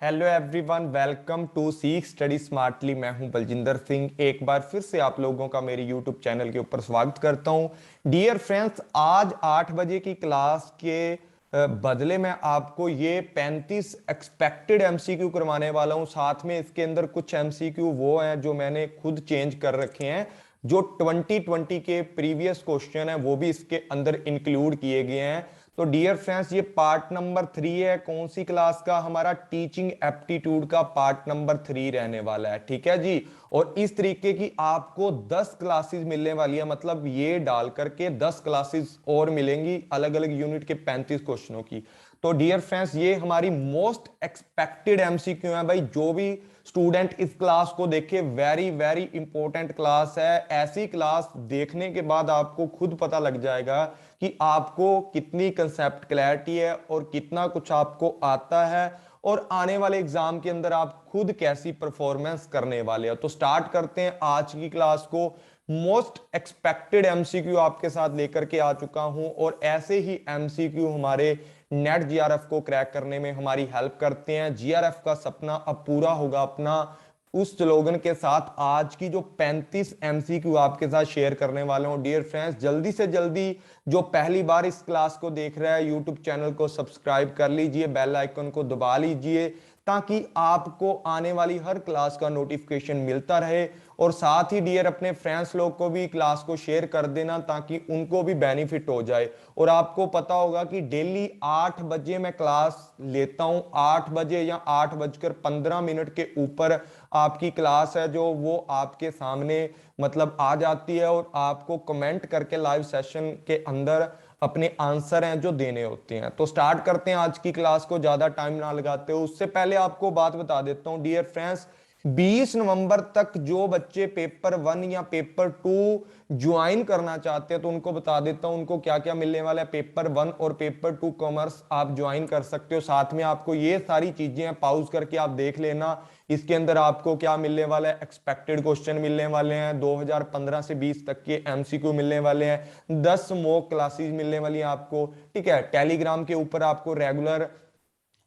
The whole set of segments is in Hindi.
हेलो एवरीवन, वेलकम टू सीख स्टडी स्मार्टली। मैं हूं बलजिंदर सिंह। एक बार फिर से आप लोगों का मेरे यूट्यूब चैनल के ऊपर स्वागत करता हूं। डियर फ्रेंड्स, आज 8 बजे की क्लास के बदले में आपको ये 35 एक्सपेक्टेड एमसीक्यू करवाने वाला हूं। साथ में इसके अंदर कुछ एमसीक्यू वो हैं जो मैंने खुद चेंज कर रखे हैं। जो 2020 के प्रीवियस क्वेश्चन है वो भी इसके अंदर इंक्लूड किए गए हैं। तो डियर फ्रेंड्स, ये पार्ट नंबर 3 है। कौन सी क्लास का? हमारा टीचिंग एप्टीट्यूड का पार्ट नंबर 3 रहने वाला है। ठीक है जी। और इस तरीके की आपको 10 क्लासेस मिलने वाली है, मतलब ये डाल करके 10 क्लासेस और मिलेंगी अलग अलग यूनिट के 35 क्वेश्चनों की। तो डियर फ्रेंड्स, ये हमारी मोस्ट एक्सपेक्टेड एमसीक्यू है भाई। जो भी स्टूडेंट इस क्लास को देखे, वेरी वेरी इंपॉर्टेंट क्लास है। ऐसी क्लास देखने के बाद आपको खुद पता लग जाएगा कि आपको कितनी कंसेप्ट क्लैरिटी है और कितना कुछ आपको आता है, और आने वाले एग्जाम के अंदर आप खुद कैसी परफॉर्मेंस करने वाले हो। तो स्टार्ट करते हैं आज की क्लास को। मोस्ट एक्सपेक्टेड एमसीक्यू आपके साथ लेकर के आ चुका हूं, और ऐसे ही एमसीक्यू हमारे नेट जीआरएफ को क्रैक करने में हमारी हेल्प करते हैं। जीआरएफ का सपना अब पूरा होगा अपना, उस स्लोगन के साथ आज की जो 35 एमसीक्यू आपके साथ शेयर करने वाले हूं। डियर फ्रेंड्स, जल्दी से जल्दी जो पहली बार इस क्लास को देख रहा है, यूट्यूब चैनल को सब्सक्राइब कर लीजिए, बेल आइकन को दबा लीजिए, ताकि आपको आने वाली हर क्लास का नोटिफिकेशन मिलता रहे। और साथ ही डियर अपने फ्रेंड्स लोग को भी क्लास को शेयर कर देना, ताकि उनको भी बेनिफिट हो जाए। और आपको पता होगा कि डेली 8 बजे मैं क्लास लेता हूं। 8 बजे या 8:15 के ऊपर आपकी क्लास है जो वो आपके सामने मतलब आ जाती है, और आपको कमेंट करके लाइव सेशन के अंदर अपने आंसर हैं जो देने होते हैं। तो स्टार्ट करते हैं आज की क्लास को, ज्यादा टाइम ना लगाते हो। उससे पहले आपको बात बता देता हूं डियर फ्रेंड्स, 20 नवंबर तक जो बच्चे पेपर 1 या पेपर 2 ज्वाइन करना चाहते हैं, तो उनको बता देता हूं उनको क्या क्या मिलने वाला है। पेपर 1 और पेपर 2 कॉमर्स आप ज्वाइन कर सकते हो। साथ में आपको ये सारी चीजें पॉज करके आप देख लेना। इसके अंदर आपको क्या मिलने वाला है, एक्सपेक्टेड क्वेश्चन मिलने वाले हैं, 2015 से 20 तक के एमसीक्यू मिलने वाले हैं, 10 मॉक क्लासेस मिलने वाली हैं आपको। ठीक है, टेलीग्राम के ऊपर आपको रेगुलर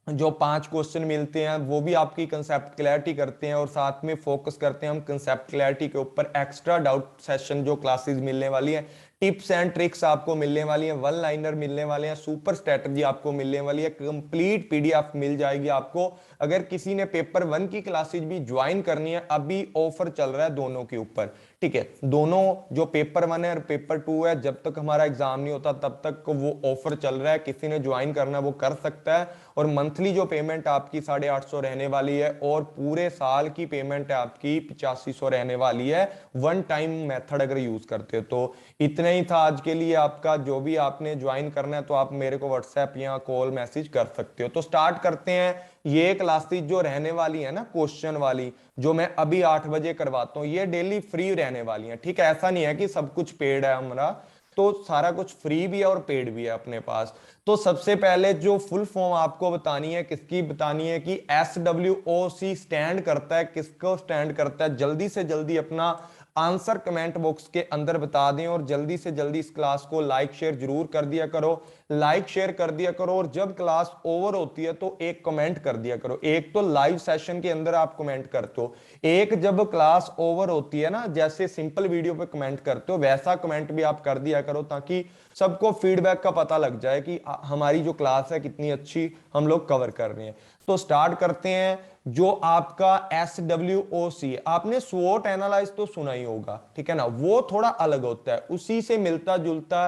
जो 5 क्वेश्चन मिलते हैं वो भी आपकी कंसेप्ट क्लैरिटी करते हैं, और साथ में फोकस करते हैं हम कंसेप्ट क्लैरिटी के ऊपर। एक्स्ट्रा डाउट सेशन जो क्लासेस मिलने वाली है, टिप्स एंड ट्रिक्स आपको मिलने वाली है, वन लाइनर मिलने वाले हैं, सुपर स्ट्रेटजी आपको मिलने वाली है, कंप्लीट पीडीएफ मिल जाएगी आपको। अगर किसी ने पेपर 1 की क्लासेज भी ज्वाइन करनी है, अभी ऑफर चल रहा है दोनों के ऊपर। ठीक है, दोनों जो पेपर 1 है और पेपर 2 है, जब तक हमारा एग्जाम नहीं होता तब तक वो ऑफर चल रहा है। किसी ने ज्वाइन करना है वो कर सकता है। और मंथली जो पेमेंट आपकी 850 रहने वाली है, और पूरे साल की पेमेंट है आपकी 8500 रहने वाली है, वन टाइम मेथड अगर यूज करते हो तो। इतना ही था आज के लिए आपका। जो भी आपने ज्वाइन करना है तो आप मेरे को व्हाट्सएप या कॉल मैसेज कर सकते हो। तो स्टार्ट करते हैं। ये क्लासेस जो रहने वाली है ना, क्वेश्चन वाली, जो मैं अभी 8 बजे करवाता हूँ, ये डेली फ्री रहने वाली है। ठीक है, ऐसा नहीं है कि सब कुछ पेड है हमारा, तो सारा कुछ फ्री भी है और पेड भी है अपने पास। तो सबसे पहले जो फुल फॉर्म आपको बतानी है, किसकी बतानी है कि SWOC स्टैंड करता है, किसको स्टैंड करता है, जल्दी से जल्दी अपना आंसर कमेंट बॉक्स के अंदर बता दें। और जल्दी से जल्दी इस क्लास को लाइक शेयर जरूर कर दिया करो, लाइक शेयर कर दिया करो। और जब क्लास ओवर होती है तो एक कमेंट कर दिया करो। एक तो लाइव सेशन के अंदर आप कमेंट करते हो, एक जब क्लास ओवर होती है ना, जैसे सिंपल वीडियो पे कमेंट करते हो, वैसा कमेंट भी आप कर दिया करो, ताकि सबको फीडबैक का पता लग जाए कि हमारी जो क्लास है कितनी अच्छी हम लोग कवर कर रहे हैं। तो स्टार्ट करते हैं। जो आपका SWOC, आपने स्वोट एनालाइज तो सुना ही होगा, ठीक है ना, वो थोड़ा अलग होता है, उसी से मिलता जुलता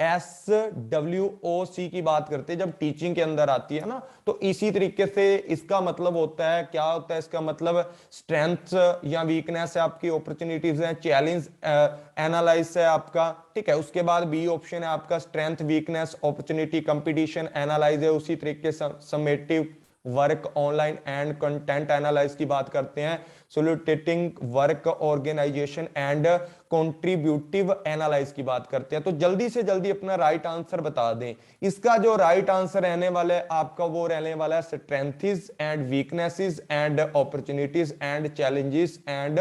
SWOC की बात करते हैं जब टीचिंग के अंदर आती है ना, तो इसी तरीके से इसका मतलब होता है। क्या होता है इसका मतलब? स्ट्रेंथ या वीकनेस है आपकी, अपॉर्चुनिटीज है, चैलेंज एनालाइज है आपका। ठीक है, उसके बाद बी ऑप्शन है आपका strength weakness opportunity competition analyse है। उसी तरीके से summative work online and content analyse की बात करते हैं, सोलिटेटिंग work organisation and contributive analyse की बात करते हैं। तो जल्दी से जल्दी अपना राइट आंसर बता दें। इसका जो राइट आंसर रहने वाला है आपका, वो रहने वाला है strengths and weaknesses and opportunities and challenges and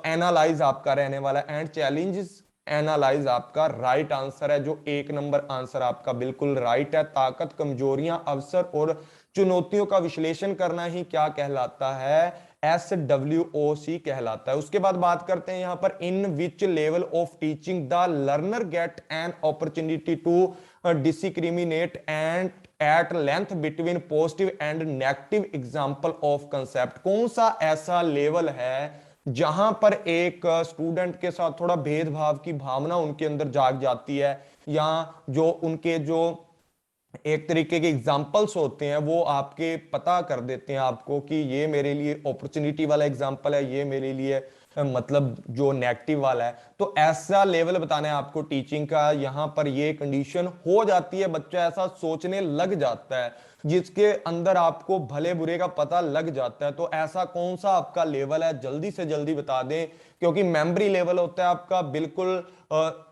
analyse आपका रहने वाला है। एंड चैलेंजेस एनालाइज आपका राइट आंसर है, जो 1 नंबर आंसर आपका बिल्कुल राइट है। ताकत, कमजोरियां, अवसर और चुनौतियों का विश्लेषण करना ही क्या कहलाता है, SWOC कहलाता है। उसके बाद बात करते हैं यहां पर, in which level of teaching the learner get an opportunity to discriminate and at length between positive and negative example of concept. कौन सा ऐसा लेवल है जहां पर एक स्टूडेंट के साथ थोड़ा भेदभाव की भावना उनके अंदर जाग जाती है, या जो उनके जो एक तरीके के एग्जाम्पल्स होते हैं वो आपके पता कर देते हैं आपको कि ये मेरे लिए अपॉर्चुनिटी वाला एग्जाम्पल है, ये मेरे लिए मतलब जो नेगेटिव वाला है। तो ऐसा लेवल बताना है आपको टीचिंग का। यहां पर ये कंडीशन हो जाती है, बच्चा ऐसा सोचने लग जाता है जिसके अंदर आपको भले बुरे का पता लग जाता है। तो ऐसा कौन सा आपका लेवल है, जल्दी से जल्दी बता दें, क्योंकि मेमोरी लेवल होता है आपका बिल्कुल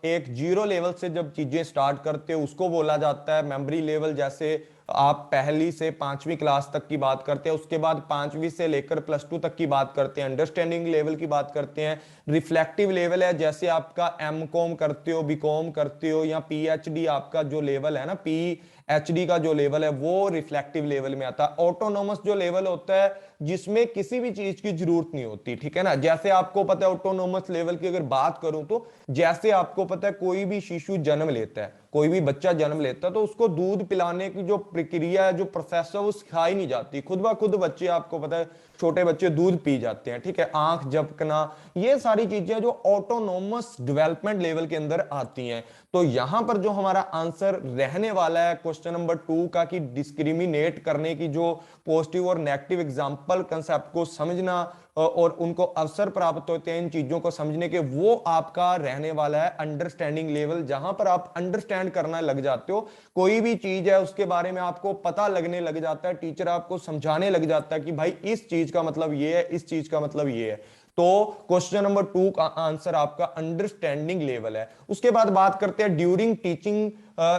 एक 0 लेवल से जब चीजें स्टार्ट करते हो उसको बोला जाता है मेमोरी लेवल। जैसे आप पहली से 5वीं क्लास तक की बात करते हैं, उसके बाद 5वीं से लेकर +2 तक की बात करते हैं, अंडरस्टैंडिंग लेवल की बात करते हैं। रिफ्लेक्टिव लेवल है, जैसे आपका MCOM करते हो, BCOM करते हो, या PhD आपका जो लेवल है ना, PhD का जो लेवल है वो रिफ्लेक्टिव लेवल में आता है। ऑटोनोमस जो लेवल होता है जिसमें किसी भी चीज की जरूरत नहीं होती, ठीक है ना। जैसे आपको पता है ऑटोनोमस लेवल की अगर बात करूं तो, जैसे आपको पता है कोई भी शिशु जन्म लेता है, कोई भी बच्चा जन्म लेता है, तो उसको दूध पिलाने की जो प्रक्रिया है, जो प्रोसेस है, वो सिखाई नहीं जाती। खुद ब खुद बच्चे, आपको पता है छोटे बच्चे दूध पी जाते हैं, ठीक है। आंख झपकना, ये सारी चीजें जो ऑटोनोमस डेवलपमेंट लेवल के अंदर आती हैं। तो यहां पर जो हमारा आंसर रहने वाला है क्वेश्चन नंबर 2 का, कि डिस्क्रिमिनेट करने की जो पॉजिटिव और नेगेटिव एग्जाम्पल कंसेप्ट को समझना और उनको अवसर प्राप्त होते हैं इन चीजों को समझने के, वो आपका रहने वाला है अंडरस्टैंडिंग लेवल। जहां पर आप अंडरस्टैंड करना लग जाते हो, कोई भी चीज है उसके बारे में आपको पता लगने लग जाता है, टीचर आपको समझाने लग जाता है कि भाई इस चीज का मतलब ये है, इस चीज का मतलब ये है। तो क्वेश्चन नंबर 2 का आंसर आपका अंडरस्टैंडिंग लेवल है। उसके बाद बात करते हैं ड्यूरिंग टीचिंग,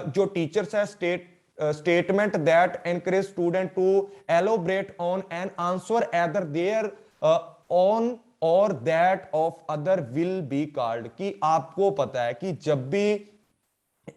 जो टीचर्स है statement that encourage student to elaborate on an answer either their own or that of other will be called। कि आपको पता है कि जब भी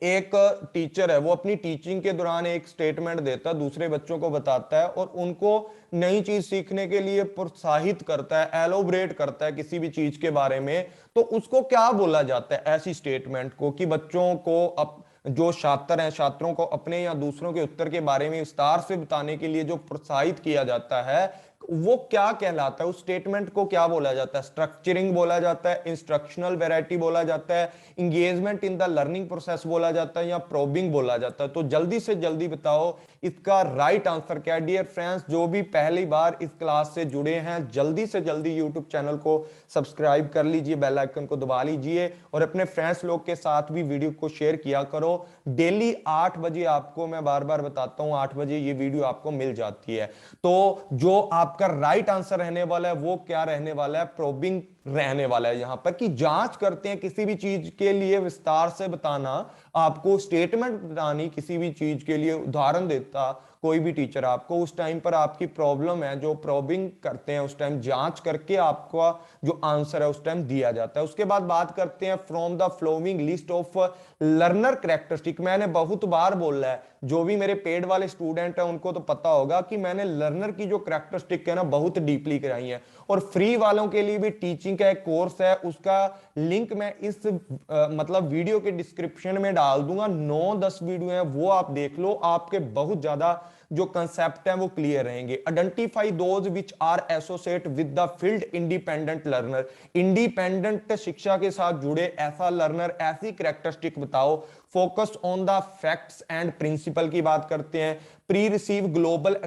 एक टीचर है वो अपनी टीचिंग के दौरान एक स्टेटमेंट देता है, दूसरे बच्चों को बताता है और उनको नई चीज सीखने के लिए प्रोत्साहित करता है, एलोबरेट करता है किसी भी चीज के बारे में, तो उसको क्या बोला जाता है ऐसी स्टेटमेंट को, कि बच्चों को जो छात्र हैं, छात्रों को अपने या दूसरों के उत्तर के बारे में विस्तार से बताने के लिए जो प्रोत्साहित किया जाता है, वो क्या कहलाता है, उस स्टेटमेंट को क्या बोला जाता है। स्ट्रक्चरिंग बोला जाता है, इंस्ट्रक्शनल वैरायटी बोला जाता है, engagement in the learning process बोला जाता है, या प्रोबिंग बोला जाता है। तो जल्दी से जल्दी बताओ इसका राइट आंसर क्या है। डियर फ्रेंड्स, जो भी पहली बार इस क्लास से जुड़े हैं, जल्दी से जल्दी यूट्यूब चैनल को सब्सक्राइब कर लीजिए, बेल आइकन को दबा लीजिए और अपने फ्रेंड्स लोग के साथ भी वीडियो को शेयर किया करो। डेली 8 बजे आपको, मैं बार बार बताता हूं, 8 बजे ये वीडियो आपको मिल जाती है। तो जो आपका राइट आंसर रहने वाला है वो क्या रहने वाला है, प्रोबिंग रहने वाला है। यहां पर कि जांच करते हैं किसी भी चीज के लिए विस्तार से बताना, आपको स्टेटमेंट बतानी किसी भी चीज के लिए, उदाहरण देता कोई भी टीचर आपको, उस टाइम पर आपकी प्रॉब्लम है जो प्रोबिंग करते हैं, उस टाइम जांच करके आपका जो आंसर है उस टाइम दिया जाता है। उसके बाद बात करते हैं from the flowing list of learner characteristic. मैंने बहुत बार बोला है, जो भी मेरे पेड वाले स्टूडेंट है उनको तो पता होगा कि मैंने लर्नर की जो कैरेक्टरिस्टिक है ना बहुत डीपली कराई है। और फ्री वालों के लिए भी टीचिंग का एक कोर्स है, उसका लिंक मैं इस मतलब वीडियो के डिस्क्रिप्शन में डाल दूंगा। 9-10 वीडियो है, वो आप देख लो, आपके बहुत ज्यादा जो कंसेप्ट है वो क्लियर रहेंगे। Identify those which are associate with the field independent learner. Independent शिक्षा के साथ जुड़े ऐसा लर्नर, ऐसी कैरेक्टरिस्टिक बताओ। Focus on the facts and principle की बात करते हैं। Perceive global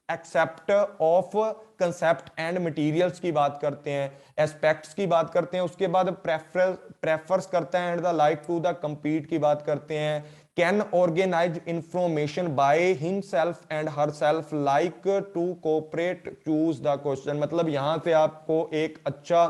aspect of concept and materials की बात करते हैं, एस्पेक्ट्स की बात करते हैं। उसके बाद प्रेफर्स करता है and the like to the compete की बात करते हैं। Can organise information by himself and herself, like to cooperate, choose the question. मतलब यहां से आपको एक अच्छा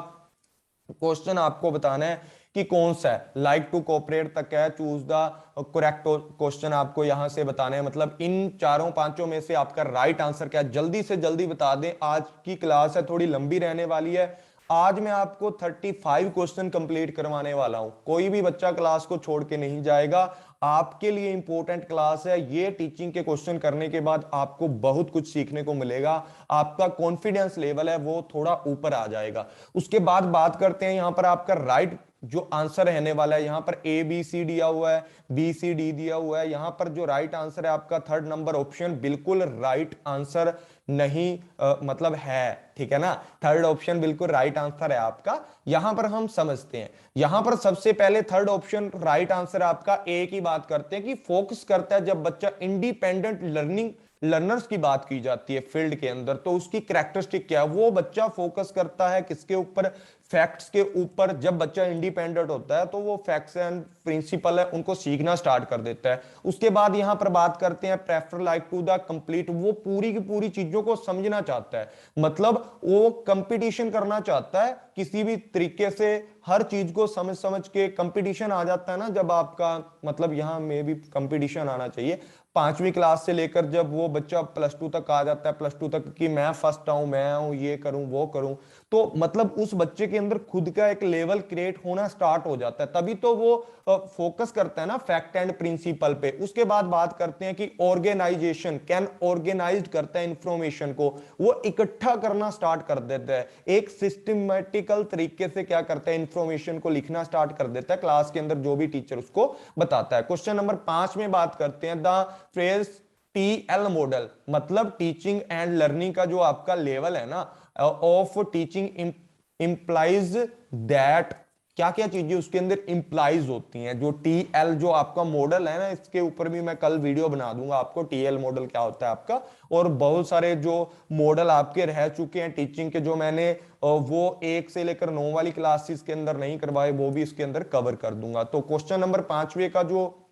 क्वेश्चन आपको बताना है कि कौन सा है, लाइक टू कोऑपरेट तक है, चूज द करेक्ट क्वेश्चन आपको यहां से बताने हैं। मतलब इन चारों पांचों में से आपका राइट आंसर क्या है, जल्दी से जल्दी बता दें। आज की क्लास है थोड़ी लंबी रहने वाली है, आज मैं आपको 35 क्वेश्चन कंप्लीट करवाने वाला हूं। कोई भी बच्चा क्लास को छोड़ के नहीं जाएगा। आपके लिए इंपॉर्टेंट क्लास है। ये टीचिंग के क्वेश्चन करने के बाद आपको बहुत कुछ सीखने को मिलेगा। आपका कॉन्फिडेंस लेवल है वो थोड़ा ऊपर आ जाएगा। उसके बाद बात करते हैं यहां पर आपका राइट जो आंसर रहने वाला है। यहां पर ए बी सी दिया हुआ है, बी सी डी दिया हुआ है। यहां पर जो राइट आंसर है आपका थर्ड नंबर ऑप्शन बिल्कुल राइट आंसर नहीं मतलब है, ठीक है ना। थर्ड ऑप्शन बिल्कुल राइट आंसर है आपका। यहां पर हम समझते हैं, यहां पर सबसे पहले थर्ड ऑप्शन राइट आंसर आपका ए की बात करते हैं कि फोकस करता है जब बच्चा इंडिपेंडेंट लर्नर्स की बात की जाती है फील्ड के अंदर, तो उसकी कैरेक्टरिस्टिक क्या है? वो बच्चा फोकस करता है किसके ऊपर? फैक्ट्स के ऊपर। जब बच्चा इंडिपेंडेंट होता है तो वो फैक्ट्स एंड प्रिंसिपल है उनको सीखना स्टार्ट कर देता है। उसके बाद यहां पर बात करते हैं prefer like to the complete. वो पूरी की पूरी चीजों को समझना चाहता है, मतलब वो कंपटीशन करना चाहता है किसी भी तरीके से। हर चीज को समझ समझ के कंपटीशन आ जाता है ना जब आपका, मतलब यहां में भी कंपटीशन आना चाहिए। 5वीं क्लास से लेकर जब वो बच्चा +2 तक आ जाता है, +2 तक कि मैं फर्स्ट आऊं, मैं आऊं, ये करूं वो करूं, तो मतलब उस बच्चे के अंदर खुद का एक लेवल क्रिएट होना स्टार्ट हो जाता है। तभी तो वो फोकस करता है ना फैक्ट एंड प्रिंसिपल पे। उसके बाद बात करते हैं कि ऑर्गेनाइजेशन कैन ऑर्गेनाइज्ड करता है इंफॉर्मेशन को, वो इकट्ठा करना स्टार्ट कर देता है। एक सिस्टमेटिकल तरीके से क्या करता है, इंफॉर्मेशन को लिखना स्टार्ट कर देता है क्लास के अंदर जो भी टीचर उसको बताता है। क्वेश्चन नंबर 5 में बात करते हैं द फ्रेज टीएल मॉडल, मतलब टीचिंग एंड लर्निंग का जो आपका लेवल है ना ऑफ टीचिंग इंप्लाइज दैट, क्या क्या चीजें उसके अंदर इंप्लाइज होती हैं। जो टीएल जो आपका मॉडल है ना, इसके ऊपर भी मैं कल वीडियो बना दूंगा आपको, टीएल मॉडल क्या होता है आपका। और बहुत सारे जो मॉडल आपके रह चुके हैं टीचिंग के, जो मैंने वो 1 से लेकर 9 वाली क्लासेस के अंदर नहीं करवाए, वो भी इसके अंदर कवर कर दूंगा। तो क्वेश्चन नंबर 5वें का जो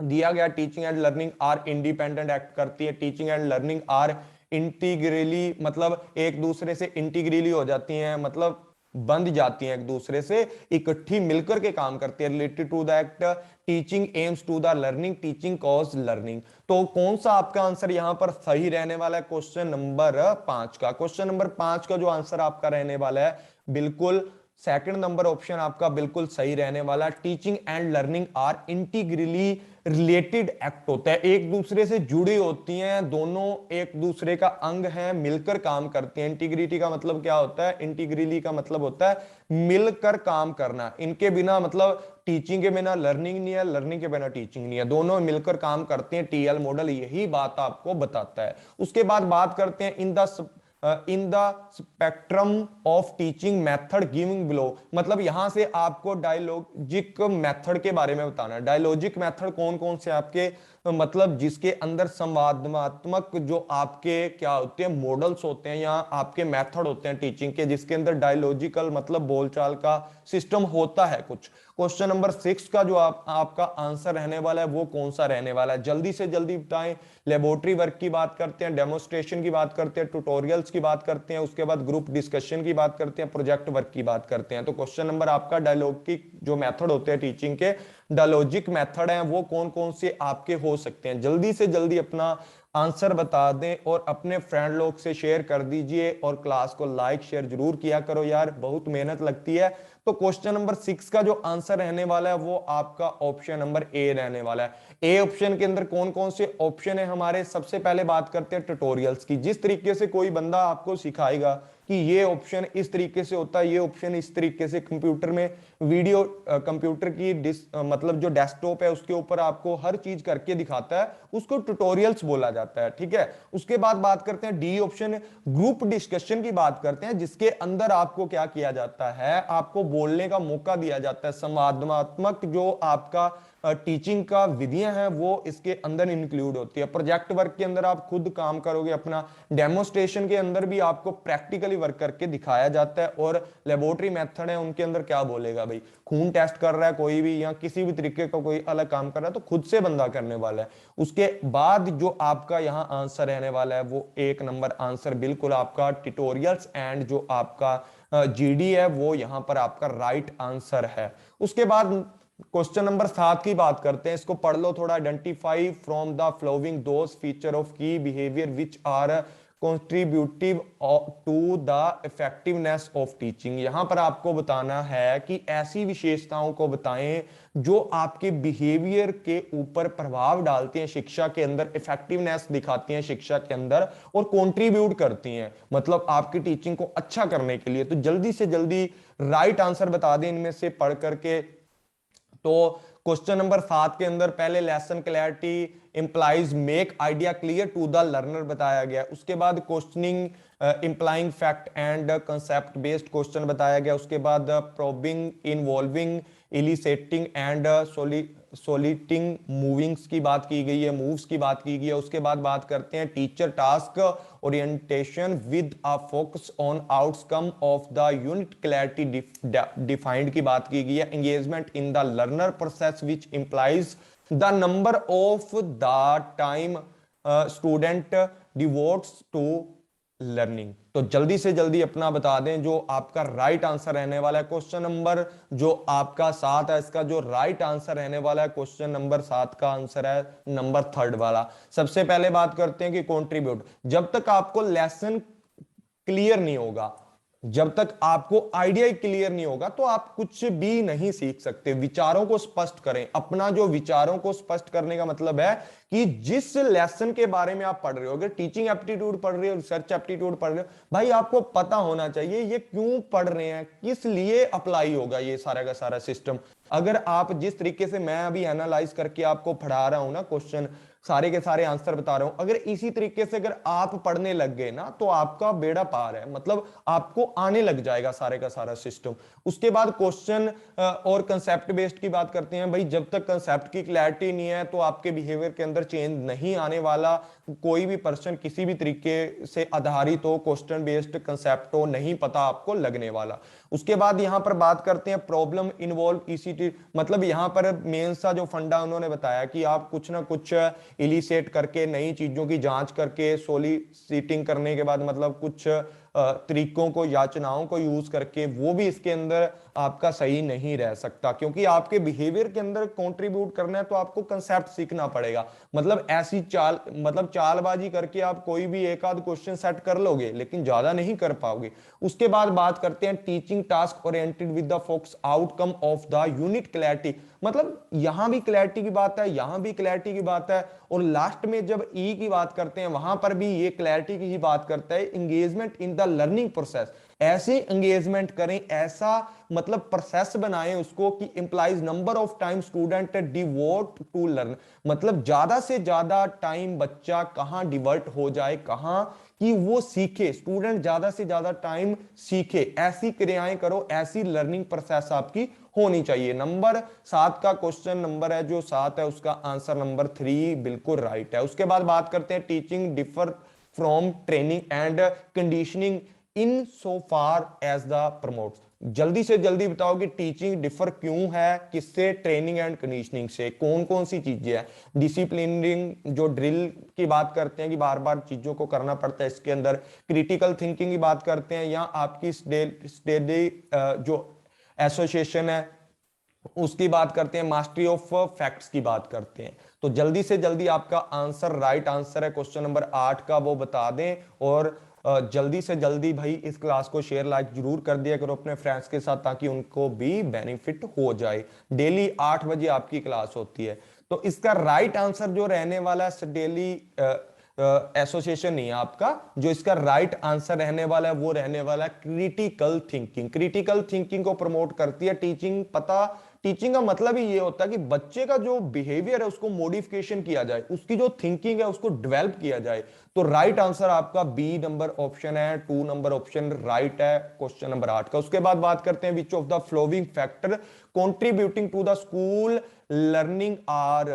दिया गया, teaching and learning are independent act करती है, teaching and learning are integrally, मतलब एक दूसरे से इंटीग्रली हो जाती हैं, मतलब बंध जाती हैं एक दूसरे से, इकट्ठी मिलकर के काम करती है। Related to the act teaching aims to the learning, teaching cause learning. तो कौन सा आपका आंसर यहां पर सही रहने वाला है क्वेश्चन नंबर 5 का? क्वेश्चन नंबर 5 का जो आंसर आपका रहने वाला है बिल्कुल सेकंड नंबर ऑप्शन आपका बिल्कुल सही रहने वाला। Teaching and learning are integrally related act होता है, एक दूसरे से जुड़ी होती हैं, दोनों एक दूसरे का अंग हैं, मिलकर काम करती हैं। इंटीग्रिटी का मतलब क्या होता है? इंटीग्रली का मतलब होता है मिलकर काम करना। इनके बिना, मतलब टीचिंग के बिना लर्निंग नहीं है, लर्निंग के बिना टीचिंग नहीं है, दोनों मिलकर काम करते हैं। टीएल मॉडल यही बात आपको बताता है। उसके बाद बात करते हैं in the spectrum of teaching method giving below, मतलब यहां से आपको डायलॉजिक मेथड के बारे में बताना है। डायलॉजिक मेथड कौन कौन से आपके, मतलब जिसके अंदर संवादात्मक जो आपके क्या होते हैं मॉडल्स होते हैं या आपके मेथड होते हैं टीचिंग के, जिसके अंदर डायलॉजिकल मतलब बोलचाल का सिस्टम होता है कुछ। क्वेश्चन नंबर 6 का जो आपका आंसर रहने वाला है वो कौन सा रहने वाला है? जल्दी से जल्दी बताएं। लेबोरेटरी वर्क की बात करते हैं, डेमोस्ट्रेशन की बात करते हैं, ट्यूटोरियल्स की बात करते हैं, उसके बाद ग्रुप डिस्कशन की बात करते हैं, प्रोजेक्ट वर्क की बात करते हैं। तो क्वेश्चन नंबर आपका डायलॉगिक जो मेथड होते हैं टीचिंग के, डायलॉजिक मेथड है वो कौन कौन से आपके हो सकते हैं? जल्दी से जल्दी अपना आंसर बता दें और अपने फ्रेंड लोग से शेयर कर दीजिए, और क्लास को लाइक शेयर जरूर किया करो यार, बहुत मेहनत लगती है। तो क्वेश्चन नंबर 6 का जो आंसर रहने वाला है वो आपका ऑप्शन नंबर ए रहने वाला है। ए ऑप्शन के अंदर कौन कौन से ऑप्शन है हमारे? सबसे पहले बात करते हैं ट्यूटोरियल्स की। जिस तरीके से कोई बंदा आपको सिखाएगा कि ये ऑप्शन इस तरीके से होता है, ये ऑप्शन इस तरीके से, कंप्यूटर में वीडियो, कंप्यूटर की मतलब जो डेस्कटॉप है उसके ऊपर आपको हर चीज करके दिखाता है, उसको ट्यूटोरियल्स बोला जाता है, ठीक है। उसके बाद बात करते हैं डी ऑप्शन, ग्रुप डिस्कशन की बात करते हैं, जिसके अंदर आपको क्या किया जाता है, आपको बोलने का मौका दिया जाता है। संवादात्मक जो आपका टीचिंग का विधियां हैं वो इसके अंदर इंक्लूड होती है। प्रोजेक्ट वर्क के अंदर आप खुद काम करोगे अपना, डेमोस्ट्रेशन के अंदर भी आपको प्रैक्टिकली वर्क करके दिखाया जाता है, और लेबोरेटरी मेथड है उनके अंदर क्या बोलेगा भाई, खून टेस्ट कर रहा है कोई भी या किसी भी तरीके का कोई अलग काम कर रहा है तो खुद से बंदा करने वाला है। उसके बाद जो आपका यहाँ आंसर रहने वाला है वो 1 नंबर आंसर बिल्कुल आपका ट्यूटोरियल्स एंड जो आपका जीडी है वो यहां पर आपका राइट आंसर है। उसके बाद क्वेश्चन नंबर 7 की बात करते हैं, इसको पढ़ लो थोड़ा। Identify from the following those feature of key behaviour which are contributive to the effectiveness of teaching. यहां पर आपको बताना है कि ऐसी विशेषताओं को बताएं जो आपके बिहेवियर के ऊपर प्रभाव डालती हैं, शिक्षा के अंदर इफेक्टिवनेस दिखाती हैं शिक्षा के अंदर, और कंट्रीब्यूट करती हैं मतलब आपकी टीचिंग को अच्छा करने के लिए। तो जल्दी से जल्दी राइट आंसर बता दें इनमें से पढ़ करके। तो क्वेश्चन नंबर 7 के अंदर पहले lesson clarity implies make idea clear to the learner बताया गया। उसके बाद questioning implying fact and concept based question बताया गया। उसके बाद probing involving eliciting and soliciting movings की बात की गई है, मूव्स की बात की गई है। उसके बाद बात करते हैं teacher task orientation with a focus on outcome of the unit clarity defined की बात की गई है। Engagement in the learner process which implies the number of the time student devotes to learning. तो जल्दी से जल्दी अपना बता दें जो आपका राइट आंसर रहने वाला है। क्वेश्चन नंबर जो आपका 7 है, इसका जो राइट आंसर रहने वाला है क्वेश्चन नंबर 7 का आंसर है नंबर 3 वाला। सबसे पहले बात करते हैं कि कंट्रीब्यूट। जब तक आपको लेसन क्लियर नहीं होगा, जब तक आपको आइडिया क्लियर नहीं होगा, तो आप कुछ भी नहीं सीख सकते। विचारों को स्पष्ट करें। अपना जो विचारों को स्पष्ट करने का मतलब है कि जिस लेसन के बारे में आप पढ़ रहे हो, अगर टीचिंग एप्टीट्यूड पढ़ रहे हो, रिसर्च एप्टीट्यूड पढ़ रहे हो, भाई आपको पता होना चाहिए ये क्यों पढ़ रहे हैं, किस लिए अप्लाई होगा ये सारा का सारा सिस्टम। अगर आप जिस तरीके से मैं अभी एनालाइज करके आपको पढ़ा रहा हूं ना, क्वेश्चन सारे के सारे आंसर बता रहा हूं, अगर इसी तरीके से अगर आप पढ़ने लग गए ना, तो आपका बेड़ा पार है, मतलब आपको आने लग जाएगा सारे का सारा सिस्टम। उसके बाद क्वेश्चन और कंसेप्ट बेस्ड की बात करते हैं। भाई जब तक कंसेप्ट की क्लैरिटी नहीं है तो आपके बिहेवियर के अंदर चेंज नहीं आने वाला। कोई भी पर्सन किसी भी तरीके से आधारित हो, क्वेश्चन बेस्ड कंसेप्ट हो, नहीं पता आपको लगने वाला। उसके बाद यहां पर बात करते हैं प्रॉब्लम इन्वॉल्व ईसीटी। मतलब यहां पर मेन सा जो फंडा उन्होंने बताया कि आप कुछ ना कुछ इलिसेट करके, नई चीजों की जांच करके, सोलिसिटिंग करने के बाद मतलब कुछ तरीकों को, याचनाओं को यूज करके, वो भी इसके अंदर आपका सही नहीं रह सकता। क्योंकि आपके बिहेवियर के अंदर कंट्रीब्यूट करना है तो आपको कंसेप्ट सीखना पड़ेगा। मतलब ऐसी चाल, मतलब चालबाजी करके आप कोई भी एक आध क्वेश्चन सेट कर लोगे लेकिन ज्यादा नहीं कर पाओगे। उसके बाद बात करते हैं teaching task oriented with the focus outcome of the unit clarity. मतलब यहां भी क्लैरिटी की बात है, यहां भी क्लैरिटी की बात है, और लास्ट में जब ई की बात करते हैं वहां पर भी ये क्लैरिटी की ही बात करता है। Engagement in the learning process, ऐसे एंगेजमेंट करें, ऐसा मतलब प्रोसेस बनाएं उसको कि implies number of time student devote to learn. मतलब ज्यादा से ज्यादा टाइम बच्चा कहां डिवर्ट हो जाए, कहां कि वो सीखे, स्टूडेंट ज्यादा से ज्यादा टाइम सीखे, ऐसी क्रियाएं करो, ऐसी लर्निंग प्रोसेस आपकी होनी चाहिए। नंबर 7 का क्वेश्चन नंबर है जो 7 है, उसका आंसर नंबर 3 बिल्कुल राइट है। उसके बाद बात करते हैं teaching differ from training and conditioning in so far as the promotes. जल्दी से जल्दी बताओ कि टीचिंग डिफर क्यों है किससे, ट्रेनिंग एंड कंडीशनिंग से। कौन कौन सी चीजें हैं? डिसिप्लिनिंग जो ड्रिल की बात करते हैं कि बार बार चीजों को करना पड़ता है इसके अंदर, क्रिटिकल थिंकिंग की बात करते हैं, या आपकी स्टेडी जो एसोसिएशन है उसकी बात करते हैं, मास्टरी ऑफ फैक्ट्स की बात करते हैं। तो जल्दी से जल्दी आपका आंसर, राइट आंसर है क्वेश्चन नंबर 8 का, वो बता दें। और जल्दी से जल्दी भाई इस क्लास को शेयर लाइक जरूर कर दिया करो अपने फ्रेंड्स के साथ, ताकि उनको भी बेनिफिट हो जाए। डेली 8 बजे आपकी क्लास होती है। तो इसका राइट आंसर जो रहने वाला है, डेली एसोसिएशन नहीं है आपका, जो इसका राइट आंसर रहने वाला है वो रहने वाला है क्रिटिकल थिंकिंग। क्रिटिकल थिंकिंग को प्रमोट करती है टीचिंग। पता, टीचिंग का मतलब ही ये होता है कि बच्चे का जो बिहेवियर है उसको मॉडिफिकेशन किया जाए, उसकी जो थिंकिंग है उसको डेवलप किया जाए। तो राइट आंसर आपका बी नंबर ऑप्शन है, 2 नंबर ऑप्शन राइट है क्वेश्चन नंबर 8 का। उसके बाद बात करते हैं which of the following factor contributing to the school learning are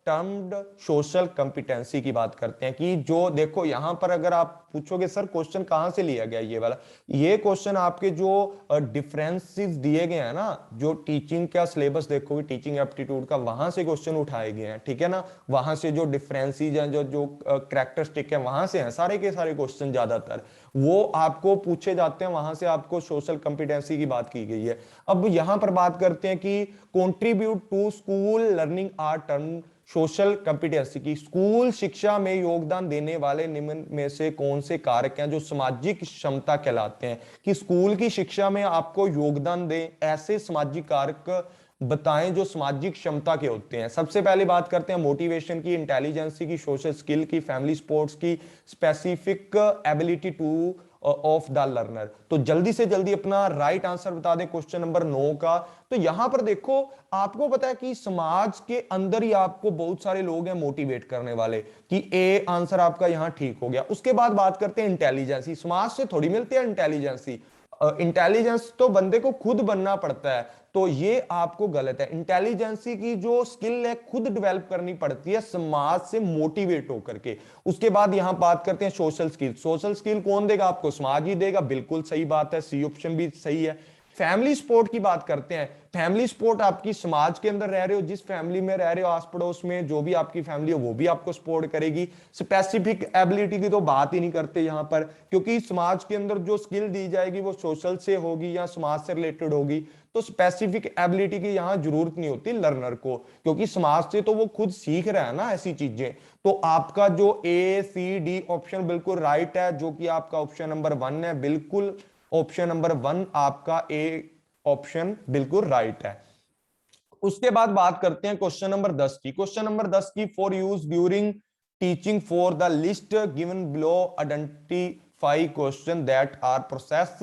termed social competency की बात करते हैं। कि जो देखो यहां पर अगर आप पूछोगे सर क्वेश्चन कहां से लिया गया ये वाला, ये क्वेश्चन आपके जो डिफरेंसेस दिए गए हैं ना, जो टीचिंग का सिलेबस देखोगे टीचिंग एप्टीट्यूड का, वहां से क्वेश्चन उठाए गए हैं, ठीक है ना। वहां से जो डिफरेंसेस हैं, जो जो कैरेक्टरिस्टिक है, वहां से हैं सारे के सारे क्वेश्चन, ज्यादातर वो आपको पूछे जाते हैं, वहां से आपको सोशल कंपिटेंसी की बात की गई है। अब यहां पर बात करते हैं कि contribute to school learning are term social competency की, स्कूल शिक्षा में योगदान देने वाले निम्न में से कौन से कारक हैं जो सामाजिक क्षमता कहलाते हैं, कि स्कूल की शिक्षा में आपको योगदान दें ऐसे सामाजिक कारक बताएं जो सामाजिक क्षमता के होते हैं। सबसे पहले बात करते हैं मोटिवेशन की, इंटेलिजेंसी की, सोशल स्किल की, फैमिली सपोर्ट्स की, specific ability two of the learner. तो जल्दी से जल्दी अपना राइट आंसर बता दें क्वेश्चन नंबर 9 का। तो यहां पर देखो, आपको पता है कि समाज के अंदर ही आपको बहुत सारे लोग हैं मोटिवेट करने वाले, कि ए आंसर आपका यहां ठीक हो गया। उसके बाद बात करते हैं इंटेलिजेंसी, समाज से थोड़ी मिलती है इंटेलिजेंसी, इंटेलिजेंस तो बंदे को खुद बनना पड़ता है, तो ये आपको गलत है। इंटेलिजेंसी की जो स्किल है खुद डेवलप करनी पड़ती है समाज से मोटिवेट होकर के। उसके बाद यहां बात करते हैं सोशल स्किल, सोशल स्किल कौन देगा आपको, समाज ही देगा, बिल्कुल सही बात है, सी ऑप्शन भी सही है। फैमिली सपोर्ट की बात करते हैं, फैमिली सपोर्ट आपकी समाज के अंदर रह रहे हो, जिस फैमिली में रह रहे हो आस पड़ोस में जो भी आपकी फैमिली हो वो भी आपको सपोर्ट करेगी। स्पेसिफिक एबिलिटी की तो बात ही नहीं करते यहां पर, क्योंकि समाज के अंदर जो स्किल दी जाएगी वो सोशल से होगी या समाज से रिलेटेड होगी, तो स्पेसिफिक एबिलिटी की यहां जरूरत नहीं होती लर्नर को, क्योंकि समाज से तो वो खुद सीख रहा है ना ऐसी चीजें। तो आपका जो ए सी डी ऑप्शन बिल्कुल राइट है, जो कि आपका ऑप्शन नंबर 1 है, बिल्कुल ऑप्शन नंबर 1 आपका ए ऑप्शन बिल्कुल राइट है। उसके बाद बात करते हैं क्वेश्चन नंबर 10 की। क्वेश्चन नंबर 10 की, for use during teaching for the list given below identify question that are process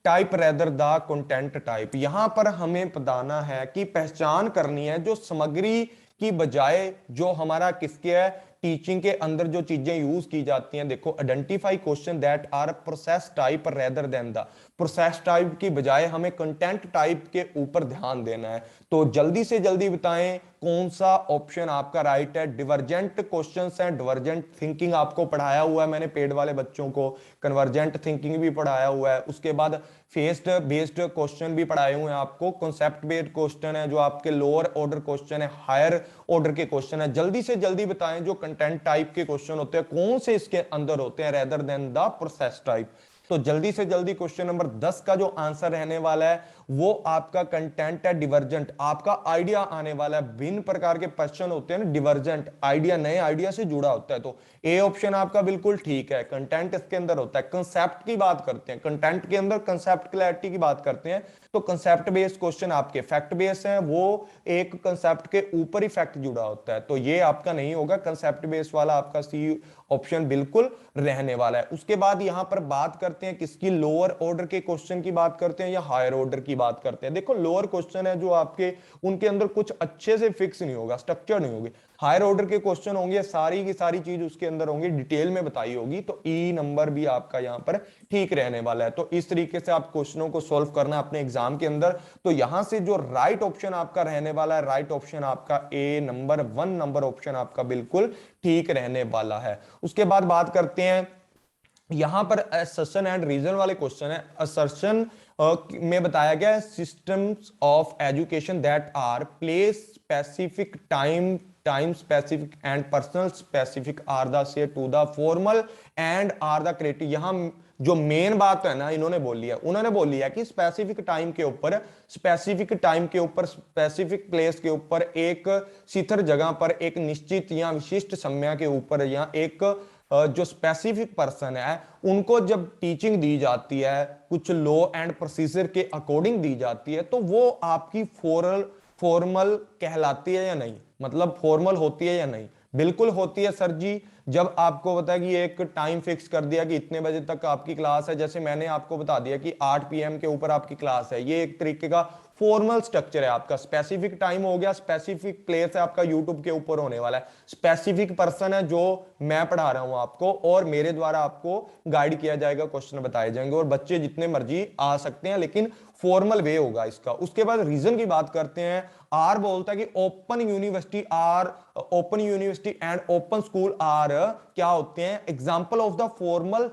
type rather the content type. यहां पर हमें बताना है कि पहचान करनी है जो सामग्री की बजाय जो हमारा किसके है, टीचिंग के अंदर जो चीजें यूज की जाती हैं। देखो, identify question that are process type rather than the, process type की बजाय हमें कंटेंट टाइप के ऊपर ध्यान देना है। तो जल्दी से जल्दी बताएं कौन सा ऑप्शन आपका राइट है। डिवर्जेंट क्वेश्चंस हैं, डिवर्जेंट थिंकिंग आपको पढ़ाया हुआ है मैंने पेड वाले बच्चों को, कन्वर्जेंट थिंकिंग भी पढ़ाया हुआ है। उसके बाद फेस्ड बेस्ड क्वेश्चन भी पढ़ाए हुए हैं आपको, कॉन्सेप्ट बेस्ड क्वेश्चन है जो आपके लोअर ऑर्डर क्वेश्चन है, हायर ऑर्डर के क्वेश्चन है। जल्दी से जल्दी बताएं जो कंटेंट टाइप के क्वेश्चन होते हैं कौन से इसके अंदर होते हैं rather than the process type. तो जल्दी से जल्दी क्वेश्चन नंबर 10 का जो आंसर रहने वाला है वो आपका कंटेंट है डिवर्जेंट। आपका आइडिया आने वाला है, भिन्न प्रकार के क्वेश्चन होते हैं ना डिवर्जेंट, आइडिया नए आइडिया से जुड़ा होता है। तो ए ऑप्शन आपका बिल्कुल ठीक है, कंटेंट इसके अंदर होता है। कंसेप्ट की बात करते हैं, कंटेंट के अंदर कंसेप्ट क्लैरिटी की बात करते हैं, तो कंसेप्ट बेस्ड क्वेश्चन आपके फैक्ट बेस्ड हैं, वो एक कंसेप्ट के ऊपर ही फैक्ट जुड़ा होता है, तो ये आपका नहीं होगा। कंसेप्ट बेस्ड वाला आपका सी ऑप्शन बिल्कुल रहने वाला है। उसके बाद यहां पर बात करते हैं किसकी, लोअर ऑर्डर के क्वेश्चन की बात करते हैं या हायर ऑर्डर की बात करते हैं। देखो, लोअर क्वेश्चन है जो आपके, उनके अंदर कुछ अच्छे से फिक्स नहीं होगा, स्ट्रक्चर नहीं होगी। हायर ऑर्डर के क्वेश्चन होंगे, सारी की सारी चीज उसके अंदर होंगी, डिटेल में बताई होगी, तो ई नंबर भी आपका यहां पर ठीक रहने वाला है। तो इस तरीके से आप क्वेश्चनों को सॉल्व करना अपने एग्जाम के अंदर। तो यहां से जो राइट ऑप्शन आपका रहने वाला है, राइट ऑप्शन आपका ए नंबर 1 नंबर ऑप्शन आपका बिल्कुल ठीक रहने वाला है। उसके बाद बात करते हैं यहां पर असर्शन एंड रीजन वाले क्वेश्चन है। असर्शन में बताया गया है systems of education that are place specific time specific and personal specific are the say to the formal and are the creative. यहां जो मेन बात है ना इन्होंने बोली है, उन्होंने बोली है कि स्पेसिफिक टाइम के ऊपर, स्पेसिफिक टाइम के ऊपर, स्पेसिफिक प्लेस के ऊपर, एक शिथिर जगह पर, एक निश्चित या विशिष्ट समय के ऊपर, या एक जो स्पेसिफिक पर्सन है उनको जब टीचिंग दी जाती है कुछ लॉ एंड प्रोसीजर के अकॉर्डिंग दी जाती है, तो वो आपकी फॉर्मल कहलाती है या नहीं, मतलब फॉर्मल होती है या नहीं। बिल्कुल होती है सर जी। जब आपको बता कि एक टाइम फिक्स कर दिया कि इतने बजे तक आपकी क्लास है, जैसे मैंने आपको बता दिया कि 8 PM के ऊपर आपकी क्लास है, ये एक तरीके का फॉर्मल स्ट्रक्चर है आपका। स्पेसिफिक टाइम हो गया, स्पेसिफिक प्लेस है आपका यूट्यूब के ऊपर होने वाला है, स्पेसिफिक पर्सन है जो मैं पढ़ा रहा हूं आपको, और मेरे द्वारा आपको गाइड किया जाएगा, क्वेश्चन बताए जाएंगे, और बच्चे जितने मर्जी आ सकते हैं, लेकिन फॉर्मल वे होगा इसका। उसके बाद रीजन की बात करते हैं। आर बोलता है कि open university and open school are क्या होते हैं, example of the formal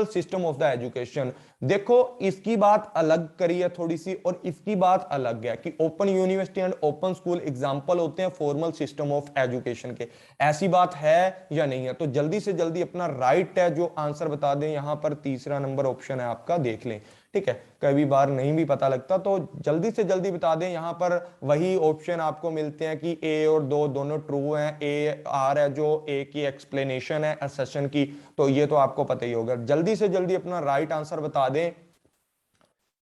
system of the education. देखो, इसकी बात अलग करी है थोड़ी सी, और इसकी बात अलग है कि open university and open school example होते हैं फॉर्मल सिस्टम ऑफ एजुकेशन के। ऐसी बात है या नहीं है? तो जल्दी से जल्दी अपना राइट है जो आंसर बता दें। यहां पर तीसरा नंबर ऑप्शन है आपका, देख लें ठीक है, कभी बार नहीं भी पता लगता तो जल्दी से जल्दी बता दें। यहाँ पर वही ऑप्शन आपको मिलते हैं कि ए और दो दोनों ट्रू हैं, ए आर है जो ए की एक्सप्लेनेशन है असर्शन की, तो ये तो आपको पता ही होगा। जल्दी से जल्दी अपना राइट आंसर बता दें।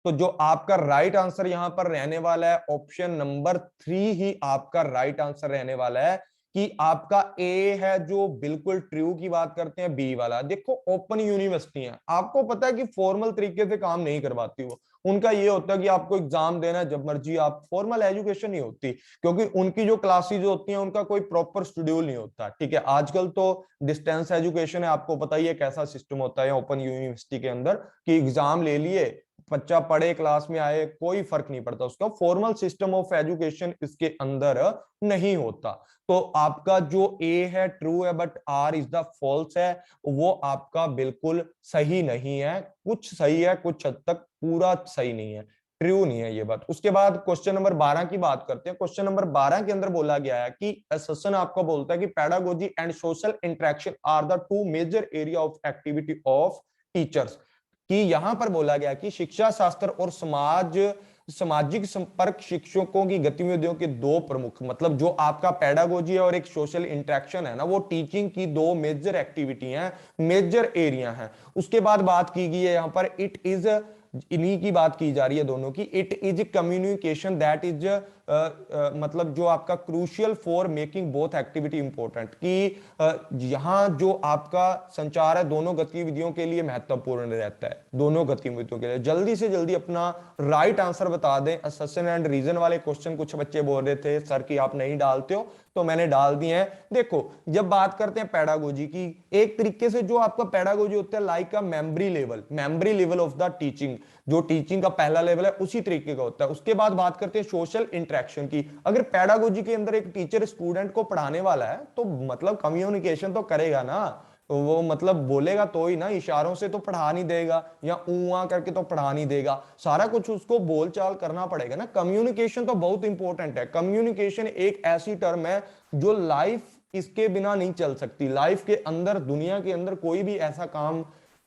तो जो आपका राइट आंसर यहां पर रहने वाला है ऑप्शन नंबर 3 ही आपका राइट आंसर रहने वाला है, कि आपका ए है जो बिल्कुल ट्रू की बात करते हैं। बी वाला देखो, ओपन यूनिवर्सिटी है, आपको पता है कि फॉर्मल तरीके से काम नहीं करवाती वो। उनका ये होता है कि आपको एग्जाम देना है जब मर्जी, आप फॉर्मल एजुकेशन नहीं होती, क्योंकि उनकी जो क्लासेज होती हैं उनका कोई प्रॉपर शेड्यूल नहीं होता। ठीक है, आजकल तो डिस्टेंस एजुकेशन है, आपको पता ही है कैसा सिस्टम होता है ओपन यूनिवर्सिटी के अंदर, कि एग्जाम ले लिए, बच्चा पढ़े क्लास में आए, कोई फर्क नहीं पड़ता उसका। फॉर्मल सिस्टम ऑफ एजुकेशन इसके अंदर नहीं होता। तो आपका जो ए है ट्रू है, but R is the false है, वो आपका बिल्कुल सही नहीं है। कुछ सही है, कुछ हद तक, पूरा सही नहीं है, ट्रू नहीं है ये बात। उसके बाद क्वेश्चन नंबर 12 की बात करते हैं। क्वेश्चन नंबर 12 के अंदर बोला गया है कि असर्शन आपका बोलता है कि pedagogy and social interaction are the two major area of activity of teachers. कि यहां पर बोला गया कि शिक्षा शास्त्र और सामाजिक संपर्क शिक्षकों की गतिविधियों के दो प्रमुख, मतलब जो आपका पेडागोजी है और एक सोशल इंटरेक्शन है ना, वो टीचिंग की दो मेजर एक्टिविटी हैं, मेजर एरिया हैं। उसके बाद बात की गई है यहां पर, इट इज, इन्हीं की बात की जा रही है दोनों की, it is communication that is मतलब जो आपका crucial for making both activity important, कि यहां जो आपका संचार है दोनों गतिविधियों के लिए महत्वपूर्ण रहता है, दोनों गतिविधियों के लिए। जल्दी से जल्दी अपना राइट आंसर बता दें। असर्शन एंड रीजन वाले क्वेश्चन कुछ बच्चे बोल रहे थे सर कि आप नहीं डालते हो, तो मैंने डाल दिए हैं। देखो, जब बात करते हैं पेडागोजी की, एक तरीके से जो आपका पेडागोजी होता है like a memory level of the teaching, जो टीचिंग का पहला लेवल है उसी तरीके का होता है। उसके बाद बात करते हैं सोशल इंटरेक्शन की। अगर पेडागोजी के अंदर एक टीचर स्टूडेंट को पढ़ाने वाला है तो मतलब कम्युनिकेशन तो करेगा ना, वो मतलब बोलेगा तो ही ना, इशारों से तो पढ़ा नहीं देगा या ऊआ करके तो पढ़ा नहीं देगा, सारा कुछ उसको बोलचाल करना पड़ेगा ना। कम्युनिकेशन तो बहुत इंपॉर्टेंट है। कम्युनिकेशन एक ऐसी टर्म है जो लाइफ इसके बिना नहीं चल सकती। लाइफ के अंदर, दुनिया के अंदर कोई भी ऐसा काम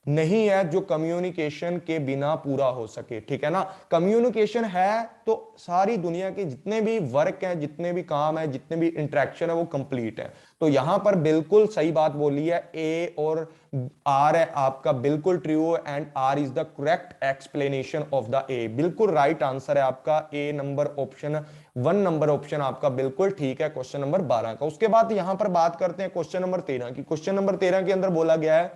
नहीं है जो कम्युनिकेशन के बिना पूरा हो सके। ठीक है ना, कम्युनिकेशन है तो सारी दुनिया के जितने भी वर्क हैं, जितने भी काम है, जितने भी इंटरेक्शन है, वो कंप्लीट है। तो यहां पर बिल्कुल सही बात बोली है, ए और आर है आपका बिल्कुल true, and R is the correct explanation of the A. बिल्कुल राइट आंसर है आपका A number option, 1 number option आपका बिल्कुल ठीक है क्वेश्चन नंबर 12 का। उसके बाद यहां पर बात करते हैं क्वेश्चन नंबर 13 की। क्वेश्चन नंबर 13 के अंदर बोला गया है,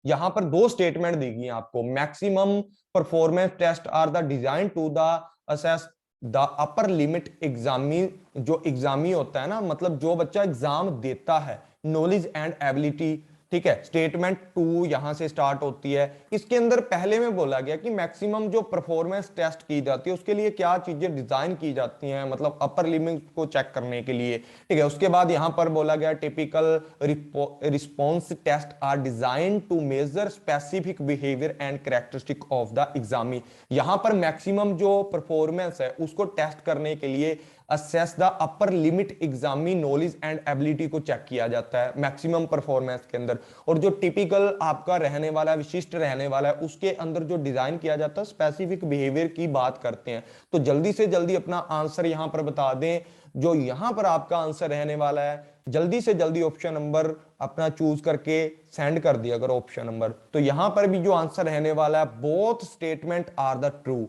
यहां पर दो स्टेटमेंट दी गई आपको, maximum performance test are the design to the assess the upper limit examinee. जो एग्जामी होता है ना, मतलब जो बच्चा एग्जाम देता है, नॉलेज एंड एबिलिटी। ठीक है, स्टेटमेंट 2 यहां से स्टार्ट होती है। इसके अंदर पहले में बोला गया कि मैक्सिमम जो परफॉर्मेंस टेस्ट की जाती है उसके लिए क्या चीजें डिजाइन की जाती हैं, मतलब अपर लिमिट को चेक करने के लिए। ठीक है, उसके बाद यहां पर बोला गया typical response test are design to measure specific behaviour and characteristic of the examinee. यहां पर मैक्सिमम जो परफॉर्मेंस है उसको टेस्ट करने के लिए assess the upper limit examinee knowledge and ability को चेक किया जाता है मैक्सिमम परफॉर्मेंस के अंदर। और जो टिपिकल आपका रहने वाला है, विशिष्ट रहने वाला है, उसके अंदर जो डिजाइन किया जाता है स्पेसिफिक बिहेवियर की बात करते हैं। तो जल्दी से जल्दी अपना आंसर यहां पर बता दें। जो यहां पर आपका आंसर रहने वाला है, जल्दी से जल्दी ऑप्शन नंबर अपना चूज करके सेंड कर दिया अगर ऑप्शन नंबर। तो यहां पर भी जो आंसर रहने वाला है, both statement are the true.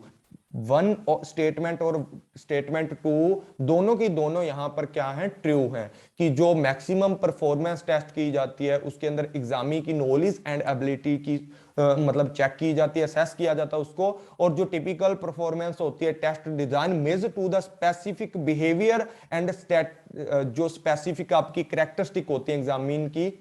1 statement और स्टेटमेंट 2 दोनों की दोनों यहां पर क्या है, ट्रू है। कि जो मैक्सिमम परफॉर्मेंस टेस्ट की जाती है उसके अंदर एग्जामी की नॉलेज एंड एबिलिटी की मतलब चेक की जाती है, असेस किया जाता है उसको। और जो टिपिकल परफॉर्मेंस होती है, test design measure to the specific behaviour and state, जो स्पेसिफिक आपकी कैरेक्टरिस्टिक होती है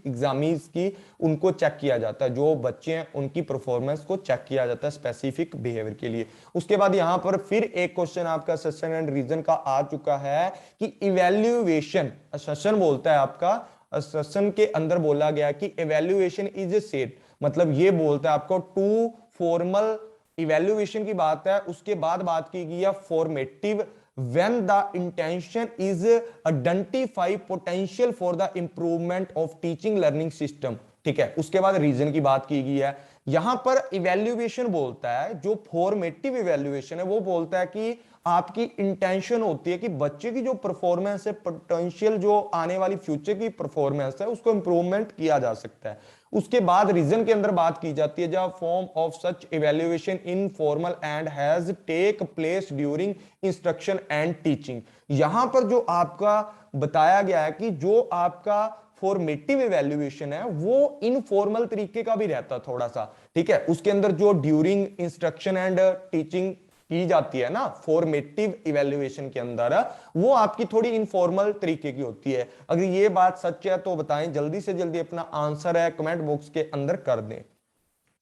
एग्जामीज की, उनको चेक किया जाता है। जो बच्चे हैं उनकी परफॉर्मेंस को चेक किया जाता है स्पेसिफिक बिहेवियर के लिए। उसके बाद यहां पर फिर एक क्वेश्चन आपका सेशन एंड रीजन का आ चुका है कि इवैल्यूएशन, सेशन बोलता है आपका, सेशन के अंदर बोला गया कि इवैल्यूएशन इज ए सेट, मतलब ये बोलता है आपको टू फॉर्मल इवैल्यूएशन की बात है। उसके बाद बात की गई है formative, when the intention is identify potential for the improvement of teaching learning system। ठीक है। उसके बाद रीजन की बात की गई है। यहां पर इवैल्यूएशन बोलता है, जो फॉर्मेटिव इवैल्यूएशन है वो बोलता है कि आपकी इंटेंशन होती है कि बच्चे की जो परफॉर्मेंस है, पोटेंशियल जो आने वाली फ्यूचर की परफॉर्मेंस है, उसको इंप्रूवमेंट किया जा सकता है। उसके बाद रीजन के अंदर बात की जाती है, जब form of such evaluation informal and has take place during instruction and teaching. यहां पर जो आपका बताया गया है कि जो आपका फॉर्मेटिव इवैल्यूएशन है वो इनफॉर्मल तरीके का भी रहता है थोड़ा सा, ठीक है। उसके अंदर जो ड्यूरिंग इंस्ट्रक्शन एंड टीचिंग की जाती है ना फॉर्मेटिव इवैल्यूएशन के अंदर, वो आपकी थोड़ी इनफॉर्मल तरीके की होती है। अगर ये बात सच है तो बताएं, जल्दी से जल्दी अपना आंसर है कमेंट बॉक्स के अंदर कर दें।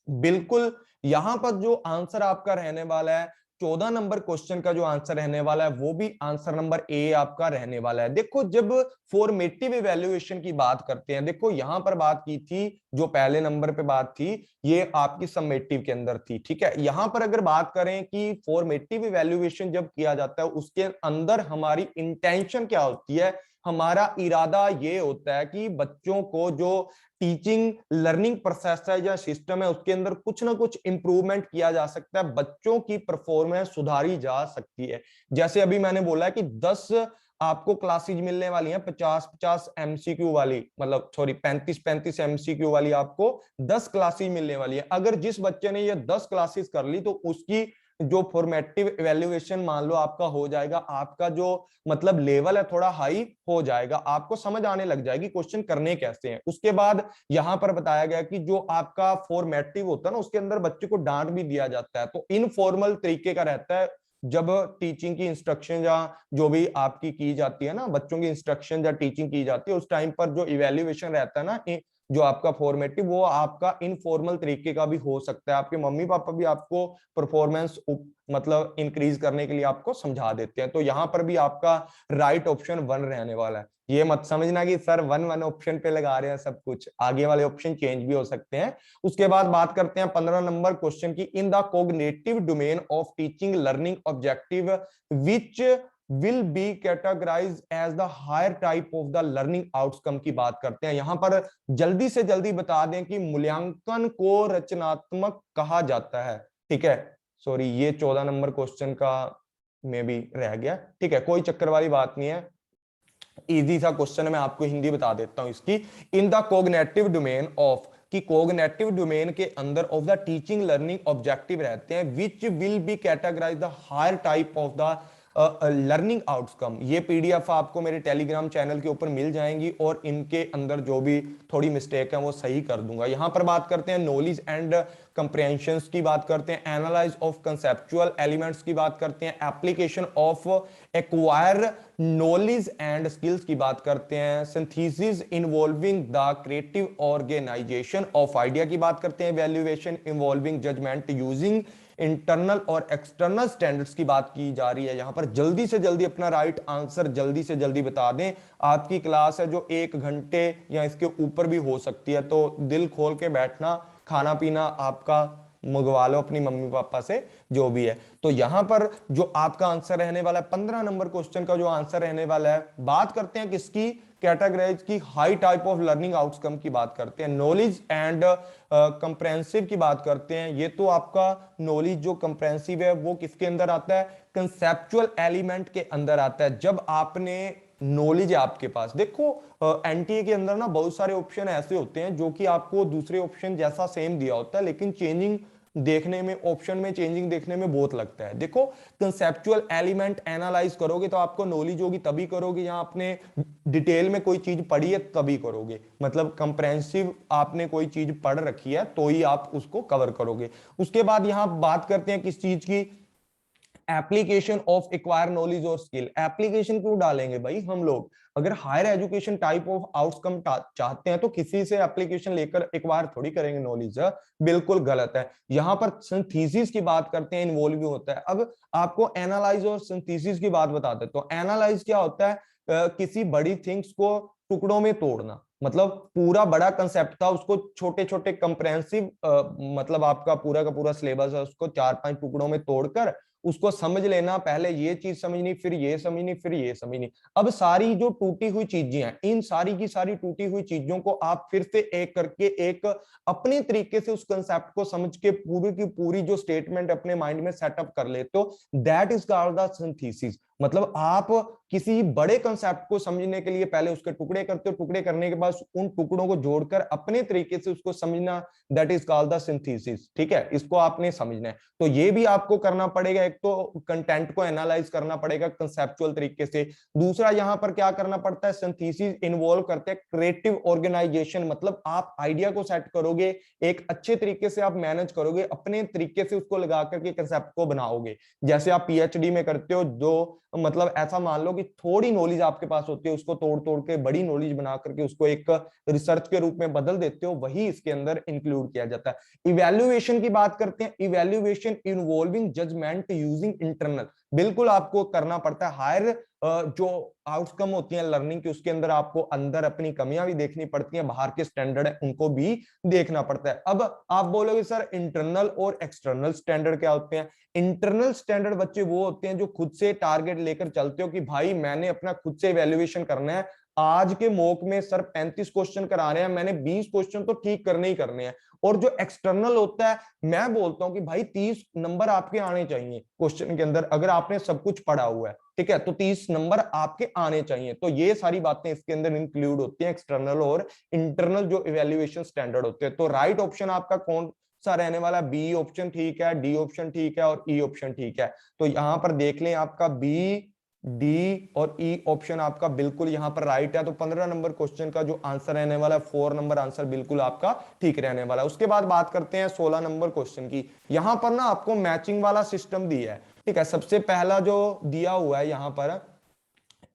बिल्कुल, यहां पर जो आंसर आपका रहने वाला है 14 नंबर क्वेश्चन का जो आंसर रहने वाला है वो भी आंसर नंबर ए आपका रहने वाला है। देखो, जब फॉर्मेटिव इवैल्यूएशन की बात करते हैं, देखो यहां पर बात की थी, जो पहले नंबर पे बात थी ये आपकी समेटिव के अंदर थी, ठीक है। यहां पर अगर बात करें कि फॉर्मेटिव इवैल्यूएशन जब किया जाता है उसके अंदर हमारी इंटेंशन क्या होती है, हमारा इरादा ये होता है कि बच्चों को जो टीचिंग लर्निंग प्रोसेस है या सिस्टम है उसके अंदर कुछ ना कुछ इंप्रूवमेंट किया जा सकता है, बच्चों की परफॉर्मेंस सुधारी जा सकती है। जैसे अभी मैंने बोला है कि 10 आपको क्लासेज मिलने वाली हैं, 50-50 एमसीक्यू वाली, मतलब सॉरी 35-35 एमसीक्यू वाली आपको 10 क्लासेज मिलने वाली है। अगर जिस बच्चे ने ये 10 क्लासेस कर ली तो उसकी जो फॉर्मेटिव इवैल्यूएशन मान लो आपका हो जाएगा, आपका जो मतलब लेवल है थोड़ा हाई हो जाएगा, आपको समझ आने लग जाएगी क्वेश्चन करने कैसे हैं। उसके बाद यहां पर बताया गया कि जो आपका फॉर्मेटिव होता है ना उसके अंदर बच्चे को डांट भी दिया जाता है, तो इनफॉर्मल तरीके का रहता है। जब टीचिंग की इंस्ट्रक्शन या जो भी आपकी की जाती है ना, बच्चों की इंस्ट्रक्शन या टीचिंग की जाती है, उस टाइम पर जो इवैल्यूएशन रहता है ना, जो आपका फॉर्मेटिव, वो आपका इनफॉर्मल तरीके का भी हो सकता है। आपके मम्मी पापा भी आपको परफॉर्मेंस मतलब इंक्रीज करने के लिए आपको समझा देते हैं। तो यहां पर भी आपका राइट ऑप्शन 1 रहने वाला है। ये मत समझना कि सर 1 ऑप्शन पे लगा रहे हैं सब कुछ, आगे वाले ऑप्शन चेंज भी हो सकते हैं। उसके बाद बात करते हैं 15 नंबर क्वेश्चन की, इन the cognitive domain of teaching learning objective which will be categorized as the higher type of the learning outcome की बात करते हैं। यहां पर जल्दी से जल्दी बता दें कि मूल्यांकन को रचनात्मक कहा जाता है, ठीक है। सॉरी, ये 14 नंबर क्वेश्चन का में भी रह गया, ठीक है, कोई चक्कर वाली बात नहीं है, इजी सा क्वेश्चन है, मैं आपको हिंदी बता देता हूं इसकी। In the cognitive domain of, कि कोग्निटिव डोमेन के अंदर of the teaching learning objective रहते हैं which will be categorise the higher type of the learning outcome. ये पीडीएफ आपको मेरे टेलीग्राम चैनल के ऊपर मिल जाएंगी और इनके अंदर जो भी थोड़ी मिस्टेक है वो सही कर दूंगा। यहां पर बात करते हैं नॉलेज एंड कंप्रेहेंशंस की बात करते हैं, एनालाइज ऑफ कंसेप्चुअल एलिमेंट्स की बात करते हैं, application of acquire knowledge and skills की बात करते हैं, synthesis involving the creative organisation of idea की बात करते हैं, valuation involving judgement using internal और एक्सटर्नल स्टैंडर्ड्स की बात की जा रही है। यहां पर जल्दी से जल्दी अपना राइट आंसर जल्दी से जल्दी बता दें। आपकी क्लास है जो 1 घंटे या इसके ऊपर भी हो सकती है, तो दिल खोल के बैठना, खाना पीना आपका मंगवा लो अपनी मम्मी पापा से, जो भी है। तो यहां पर जो आपका आंसर रहने वाला है 15 नंबर क्वेश्चन का जो आंसर रहने वाला है, बात करते हैं किसकी, कैटेगराइज की high type of learning outcome की बात करते हैं, नॉलेज एंड कंप्रेहेंसिव की बात करते हैं। ये तो आपका नॉलेज जो कंप्रेहेंसिव है वो किसके अंदर आता है, कंसेप्चुअल एलिमेंट के अंदर आता है। जब आपने नॉलेज है आपके पास, देखो एनटीए के अंदर ना बहुत सारे ऑप्शन ऐसे होते हैं जो कि आपको दूसरे ऑप्शन जैसा सेम दिया होता है, लेकिन चेंजिंग देखने में, ऑप्शन में चेंजिंग देखने में बहुत लगता है। देखो, कंसेप्चुअल एलिमेंट एनालाइज करोगे तो आपको नॉलेज होगी तभी करोगे, यहां आपने डिटेल में कोई चीज पढ़ी है तभी करोगे, मतलब कंप्रेहेंसिव आपने कोई चीज पढ़ रखी है तो ही आप उसको कवर करोगे। उसके बाद यहां बात करते हैं किस चीज की, एप्लीकेशन ऑफ एक्वायर नॉलेज और स्किल। एप्लीकेशन क्यों डालेंगे भाई हम लोग, अगर higher education type of outcome चाहते हैं तो किसी से एप्लीकेशन लेकर एक्वायर थोड़ी करेंगे नॉलेज, बिल्कुल गलत है। यहां पर सिंथेसिस की बात करते हैं, इन्वॉल्व होता है। अब आपको एनालाइज और सिंथेसिस की बात बता देता हूं। एनालाइज क्या होता है, किसी बड़ी थिंग्स को टुकड़ों में तोड़ना, मतलब पूरा बड़ा कंसेप्ट था उसको छोटे छोटे कंप्रेहेंसिव, मतलब आपका पूरा का पूरा सिलेबस है उसको 4-5 टुकड़ों में तोड़कर उसको समझ लेना, पहले ये चीज समझनी, फिर ये समझनी, फिर ये समझनी। अब सारी जो टूटी हुई चीजें हैं, इन सारी की सारी टूटी हुई चीजों को आप फिर से एक करके एक अपने तरीके से उस कंसेप्ट को समझ के पूरी की पूरी जो स्टेटमेंट अपने माइंड में सेटअप कर लेते हो, that is called the synthesis. मतलब आप किसी बड़े कंसेप्ट को समझने के लिए पहले उसके टुकड़े करते हो, टुकड़े करने के बाद उन टुकड़ों को जोड़कर अपने तरीके से उसको समझना, that is called the synthesis. ठीक है, इसको आपने समझना है। तो ये भी आपको करना पड़ेगा, एक तो कंटेंट को एनालाइज करना पड़ेगा कंसेप्चुअल तरीके से। दूसरा यहां पर क्या करना पड़ता है, सिंथेसिस इन्वॉल्व करते हैं क्रिएटिव ऑर्गेनाइजेशन, मतलब आप आइडिया को सेट करोगे, एक अच्छे तरीके से आप मैनेज करोगे, अपने तरीके से उसको लगा करके कंसेप्ट को बनाओगे। जैसे आप पीएचडी में करते हो, जो मतलब ऐसा मान लो कि थोड़ी नॉलेज आपके पास होती है, उसको तोड़ तोड़ के बड़ी नॉलेज बना करके उसको एक रिसर्च के रूप में बदल देते हो, वही इसके अंदर इंक्लूड किया जाता है। इवैल्यूएशन की बात करते हैं, evaluation involving judgement using internal, बिल्कुल आपको करना पड़ता है। हायर जो आउटकम होती है लर्निंग की, उसके अंदर आपको अंदर अपनी कमियां भी देखनी पड़ती हैं, बाहर के स्टैंडर्ड है उनको भी देखना पड़ता है। अब आप बोलोगे सर इंटरनल और एक्सटर्नल स्टैंडर्ड क्या होते हैं? इंटरनल स्टैंडर्ड बच्चे वो होते हैं जो खुद से टारगेट लेकर चलते हो कि भाई मैंने अपना खुद से इवैल्यूएशन करना है, आज के मॉक में सर 35 क्वेश्चन करा रहे हैं, मैंने 20 क्वेश्चन तो ठीक करने ही करने हैं। और जो एक्सटर्नल होता है, मैं बोलता हूं कि भाई 30 नंबर आपके आने चाहिए क्वेश्चन के अंदर, अगर आपने सब कुछ पढ़ा हुआ है, ठीक है, तो 30 नंबर आपके आने चाहिए। तो ये सारी बातें इसके अंदर इंक्लूड होती हैं, एक्सटर्नल और इंटरनल जो इवैल्यूएशन स्टैंडर्ड होते हैं। तो राइट ऑप्शन आपका कौन सा रहने वाला? बी ऑप्शन ठीक है, डी ऑप्शन ठीक है और ई ऑप्शन ठीक है। तो यहां पर देख लें, आपका बी, डी और ई ऑप्शन आपका बिल्कुल यहां पर राइट है। तो 15 नंबर क्वेश्चन का जो आंसर रहने वाला है, 4 नंबर आंसर बिल्कुल आपका ठीक रहने वाला है। उसके बाद बात करते हैं 16 नंबर क्वेश्चन की। यहां पर ना आपको मैचिंग वाला सिस्टम दिया है, ठीक है। सबसे पहला जो दिया हुआ है यहां पर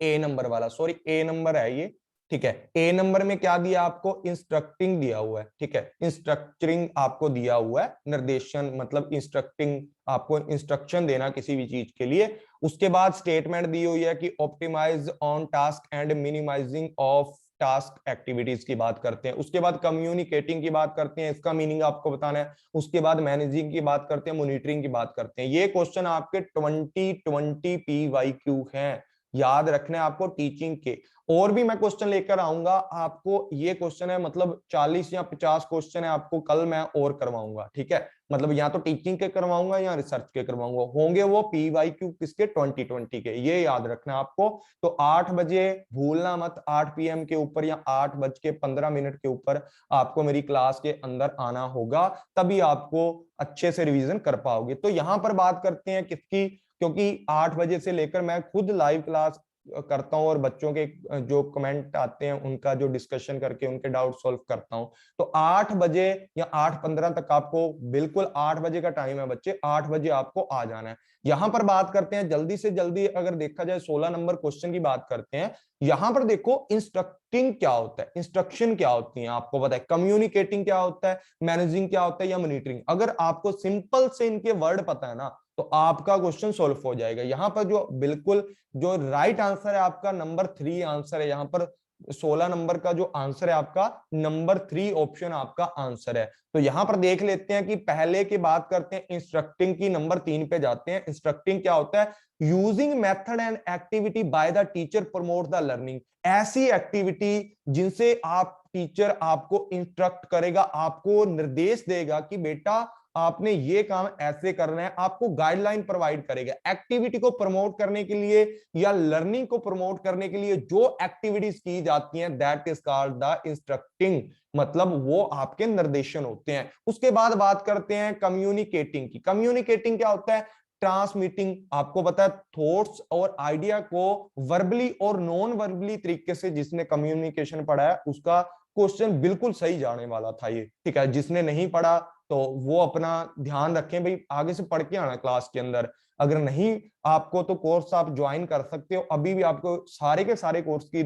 ए नंबर वाला, सॉरी ए नंबर है ये, ठीक है। ए नंबर में क्या दिया आपको? इंस्ट्रक्टिंग दिया हुआ है, ठीक है, इंस्ट्रक्चरिंग आपको दिया हुआ है, निर्देशन मतलब इंस्ट्रक्टिंग, आपको इंस्ट्रक्शन देना किसी भी चीज के लिए। उसके बाद स्टेटमेंट दी हुई है कि optimise on task and minimising of task activities की बात करते हैं। उसके बाद कम्युनिकेटिंग की बात करते हैं, इसका मीनिंग आपको बताना है। उसके बाद मैनेजिंग की बात करते हैं, मॉनिटरिंग की बात करते हैं। ये क्वेश्चन आपके 2020 PYQ हैं, याद रखना है आपको टीचिंग के। और भी मैं क्वेश्चन लेकर आऊंगा आपको, ये क्वेश्चन है मतलब 40 या 50 क्वेश्चन है, आपको कल मैं और करवाऊंगा, ठीक है। मतलब या तो टीचिंग के करवाऊंगा या रिसर्च के करवाऊंगा, होंगे वो PYQ किसके? 2020 के, ये याद रखना आपको। तो 8 बजे भूलना मत, 8 PM के ऊपर या 8:15 के ऊपर आपको मेरी क्लास के अंदर आना होगा, तभी आपको अच्छे से रिवीजन कर पाओगे। तो यहां पर बात करते हैं किसकी, क्योंकि 8 बजे से लेकर मैं खुद लाइव क्लास करता हूं और बच्चों के जो कमेंट आते हैं उनका जो डिस्कशन करके उनके डाउट सॉल्व करता हूं। तो 8 बजे या 8:15 तक आपको, बिल्कुल 8 बजे का टाइम है बच्चे, 8 बजे आपको आ जाना है। यहां पर बात करते हैं जल्दी से जल्दी, अगर देखा जाए 16 नंबर क्वेश्चन की बात करते हैं। यहां पर देखो इंस्ट्रक्टिंग क्या होता है, इंस्ट्रक्शन क्या होती है आपको पता है, कम्युनिकेटिंग क्या होता है, मैनेजिंग क्या होता है या मॉनिटरिंग। अगर आपको सिंपल से इनके वर्ड पता है ना, तो आपका क्वेश्चन सॉल्व हो जाएगा। यहां पर जो बिल्कुल जो राइट आंसर है आपका नंबर 3 आंसर है यहां पर। 16 नंबर का जो आंसर है आपका नंबर 3 ऑप्शन आपका आंसर है। तो यहां पर देख लेते हैं कि पहले की बात करते हैं इंस्ट्रक्टिंग की, नंबर 3 पे जाते हैं। इंस्ट्रक्टिंग क्या होता है? Using method and activity by the teacher promote the learning, ऐसी एक्टिविटी जिनसे आप टीचर आपको इंस्ट्रक्ट करेगा, आपको निर्देश देगा कि बेटा आपने ये काम ऐसे करना है, आपको गाइडलाइन प्रोवाइड करेगा। एक्टिविटी को प्रमोट करने के लिए या लर्निंग को प्रमोट करने के लिए जो एक्टिविटीज की जाती हैं, that is called the instructing, मतलब वो आपके निर्देशन होते हैं। उसके बाद बात करते हैं कम्युनिकेटिंग की। कम्युनिकेटिंग क्या होता है? ट्रांसमिटिंग, आपको पता है थॉट्स और आइडिया को वर्बली और नॉन वर्बली तरीके से, जिसने कम्युनिकेशन पढ़ा है उसका क्वेश्चन बिल्कुल सही जाने वाला था ये, ठीक है। जिसने नहीं पढ़ा तो वो अपना ध्यान रखें भाई, आगे से पढ़ के आना क्लास के अंदर। अगर नहीं आपको तो कोर्स आप ज्वाइन कर सकते हो, अभी भी आपको सारे के सारे कोर्स की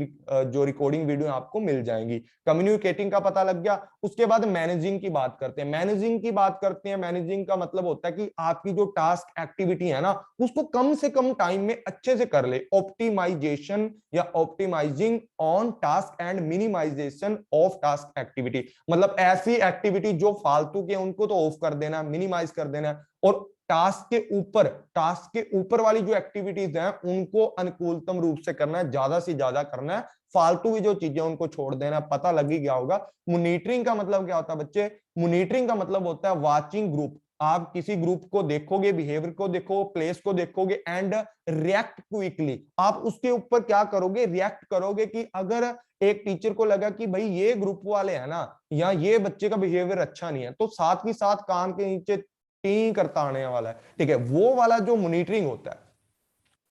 जो रिकॉर्डिंग वीडियो आपको मिल जाएंगी। कम्युनिकेटिंग का पता लग गया। उसके बाद मैनेजिंग की बात करते हैं। मैनेजिंग की बात करते हैं, मैनेजिंग का मतलब होता है कि आपकी जो टास्क एक्टिविटी है ना, उसको कम से कम टाइम में अच्छे से कर ले। ऑप्टिमाइजेशन या optimising on task and minimisation of task activity, मतलब ऐसी एक्टिविटी जो फालतू के उनको तो ऑफ कर देना, मिनिमाइज कर देना, और टास्क के ऊपर वाली जो एक्टिविटीज हैं उनको अनुकूलतम रूप से करना है, ज्यादा से ज्यादा करना है, फालतू की जो चीजें उनको छोड़ देना। पता लग ही गया होगा मॉनिटरिंग का मतलब क्या होता है बच्चे। मॉनिटरिंग का मतलब होता है वाचिंग ग्रुप। आप किसी ग्रुप को देखोगे, बिहेवियर को देखोगे, प्लेस को देखोगे एंड रिएक्ट क्विकली। आप उसके ऊपर क्या करोगे, रिएक्ट करोगे कि अगर एक टीचर को लगा कि भाई ये ग्रुप वाले हैं ना, या ये बच्चे का बिहेवियर अच्छा नहीं है, तो साथ ही साथ कान के नीचे टी करता आने वाला है, ठीक है, वो वाला जो मॉनिटरिंग होता है।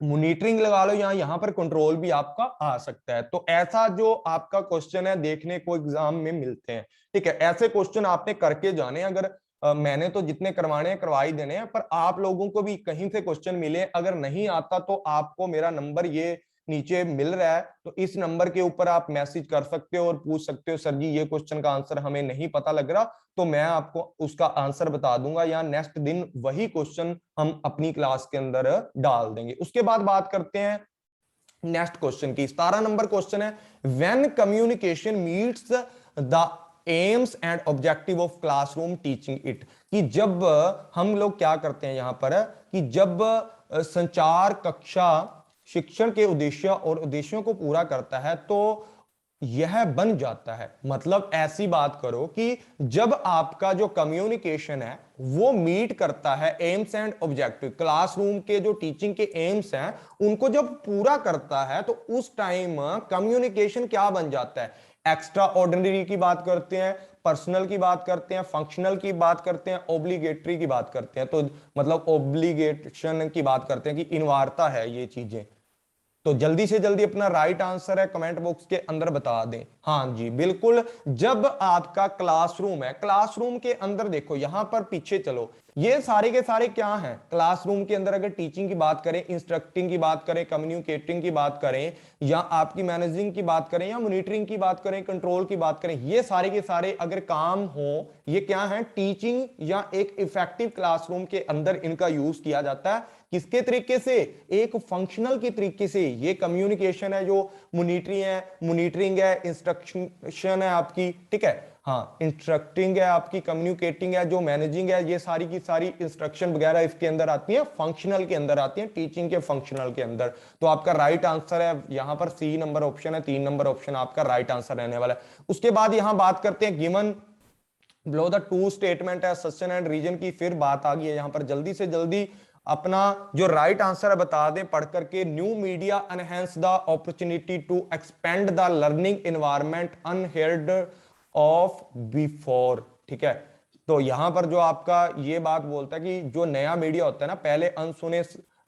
मॉनिटरिंग लगा लो, यहां पर कंट्रोल भी आपका आ सकता है। तो ऐसा जो आपका क्वेश्चन है देखने को एग्जाम में मिलते हैं, ठीक है, ऐसे क्वेश्चन आपने करके जाने। अगर मैंने तो जितने करवाने हैं करवा ही देने हैं, पर आप लोगों को भी कहीं से क्वेश्चन मिले, अगर नहीं आता तो आपको मेरा नंबर ये नीचे मिल रहा है, तो इस नंबर के ऊपर आप मैसेज कर सकते हो और पूछ सकते हो, सर जी ये क्वेश्चन का आंसर हमें नहीं पता लग रहा, तो मैं आपको उसका आंसर बता दूंगा, या नेक्स्ट दिन वही क्वेश्चन हम अपनी क्लास के अंदर डाल देंगे। उसके बाद बात करते हैं नेक्स्ट क्वेश्चन की। 17 नंबर क्वेश्चन है, when communication meets the AIIMS and objective of classroom teaching it. कि जब हम लोग क्या करते हैं यहां पर, कि जब संचार कक्षा शिक्षण के उद्देश्य और उद्देश्यों को पूरा करता है तो यह बन जाता है। मतलब ऐसी बात करो कि जब आपका जो कम्युनिकेशन है वो मीट करता है एम्स एंड ऑब्जेक्टिव, क्लासरूम के जो टीचिंग के एम्स हैं उनको जब पूरा करता है, तो उस टाइम कम्युनिकेशन क्या बन जाता है, एक्स्ट्रा ऑर्डिनरी की बात करते हैं, पर्सनल की बात करते हैं, फंक्शनल की बात करते हैं, ऑब्लिगेटरी की बात करते हैं। तो मतलब ऑब्लिगेशन की बात करते हैं कि इनवारता है ये चीजें। तो जल्दी से जल्दी अपना राइट आंसर है कमेंट बॉक्स के अंदर बता दें। हाँ जी बिल्कुल, जब आपका क्लासरूम है, क्लासरूम के अंदर देखो, यहां पर पीछे चलो, ये सारे के सारे क्या हैं क्लासरूम के अंदर। अगर टीचिंग की बात करें, इंस्ट्रक्टिंग की बात करें, कम्युनिकेटिंग की बात करें, या आपकी मैनेजिंग की बात करें, या मॉनिटरिंग की बात करें, कंट्रोल की बात करें, ये सारे के सारे अगर काम हो, ये क्या है, टीचिंग या एक इफेक्टिव क्लासरूम के अंदर इनका यूज किया जाता है। किसके तरीके से, एक फंक्शनल के तरीके से। ये कम्युनिकेशन है जो मॉनिटरिंग है, इंस्ट्रक्शन है आपकी, ठीक है, हाँ इंस्ट्रक्टिंग है आपकी, कम्युनिकेटिंग है, जो मैनेजिंग है, ये सारी की सारी इंस्ट्रक्शन वगैरह इसके अंदर आती है, फंक्शनल के अंदर आती है, टीचिंग के फंक्शनल के अंदर। तो आपका राइट आंसर है यहां पर सी नंबर ऑप्शन है, 3 नंबर ऑप्शन आपका राइट आंसर रहने वाला है। उसके बाद यहां बात करते हैं given below the two statement है सस्टेन एंड रीजन की, फिर बात आ गई है यहां पर। जल्दी से जल्दी अपना जो राइट आंसर है बता दें पढ़ करके। New media enhance the opportunity to expand the learning environment unheard of before, ठीक है। तो यहां पर जो आपका ये बात बोलता है कि जो नया मीडिया होता है ना, पहले अनसुने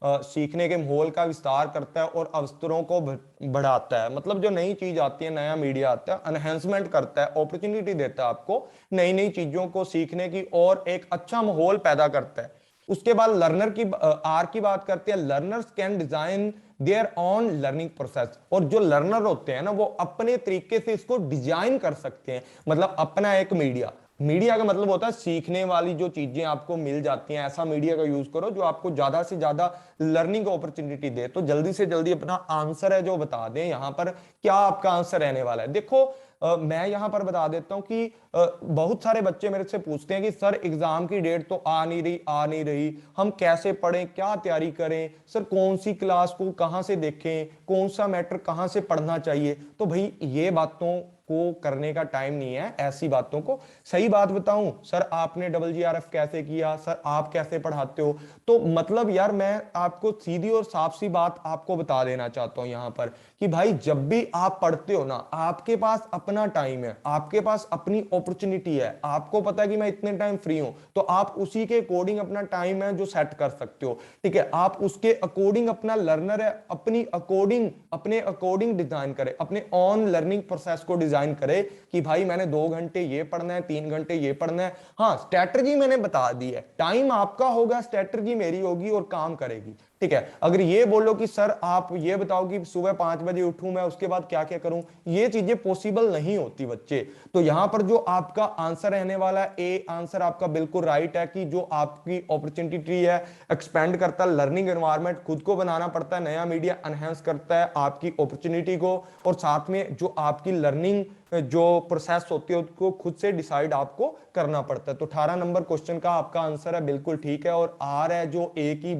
सीखने के माहौल का विस्तार करता है और अवसरों को बढ़ाता है। मतलब जो नई चीज आती है, नया मीडिया आता है, एनहेंसमेंट करता है, अपॉर्चुनिटी देता है आपको नई नई चीजों को सीखने की, और एक अच्छा माहौल पैदा करता है। उसके बाद लर्नर की आर की बात करते हैं, learners can design there on learning process. और जो लर्नर होते हैं ना, वो अपने तरीके से इसको डिजाइन कर सकते हैं। मतलब अपना एक मीडिया, मीडिया का मतलब होता है सीखने वाली जो चीजें आपको मिल जाती हैं, ऐसा मीडिया का यूज करो जो आपको ज्यादा से ज्यादा लर्निंग अपॉर्चुनिटी दे। तो जल्दी से जल्दी अपना आंसर है जो बता दें यहां पर, क्या आपका आंसर रहने वाला है। देखो मैं यहां पर बता देता हूं कि बहुत सारे बच्चे मेरे से पूछते हैं कि सर एग्जाम की डेट तो आ नहीं रही, हम कैसे पढ़ें, क्या तैयारी करें, सर कौन सी क्लास को कहां से देखें, कौन सा मैटर कहां से पढ़ना चाहिए। तो भाई ये बातों को करने का टाइम नहीं है, ऐसी बातों को। सही बात बताऊं, सर आपने डबल जीआरएफ कैसे किया, सर आप कैसे पढ़ाते हो, तो मतलब यार मैं आपको सीधी और साफ सी बात आपको बता देना चाहता हूं यहां पर, कि भाई जब भी आप पढ़ते हो ना, आपके पास अपना टाइम है, आपके पास अपनी अपॉर्चुनिटी है, आपको पता है कि मैं इतने टाइम फ्री हूं, तो आप उसी के अकॉर्डिंग अपना टाइम है जो सेट कर सकते हो, ठीक है। आप उसके अकॉर्डिंग अपना लर्नर है अपनी अकॉर्डिंग, अपने अकॉर्डिंग डिजाइन करें, अपने ऑन लर्निंग प्रोसेस को डिजाइन करें कि भाई मैंने 2 घंटे ये पढ़ना है, 3 घंटे ये पढ़ना है। हाँ स्ट्रेटजी मैंने बता दी है, टाइम आपका होगा, स्ट्रेटजी मेरी होगी और काम करेगी, ठीक है। अगर ये बोलो कि सर आप ये बताओ कि सुबह 5 बजे उठूं मैं, उसके बाद क्या क्या करूं, ये चीजें पॉसिबल नहीं होती बच्चे। तो यहां पर जो आपका आंसर रहने वाला है, ए आंसर आपका बिल्कुल राइट है, कि जो आपकी अपॉर्चुनिटी है एक्सपेंड करता है, लर्निंग एनवायरनमेंट खुद को बनाना पड़ता है, नया मीडिया एनहेंस करता है आपकी अपॉर्चुनिटी को, और साथ में जो आपकी लर्निंग जो प्रोसेस होती है उसको खुद से डिसाइड आपको करना पड़ता है। तो 18 नंबर क्वेश्चन का आपका आंसर है बिल्कुल ठीक है, और आर है जो ए की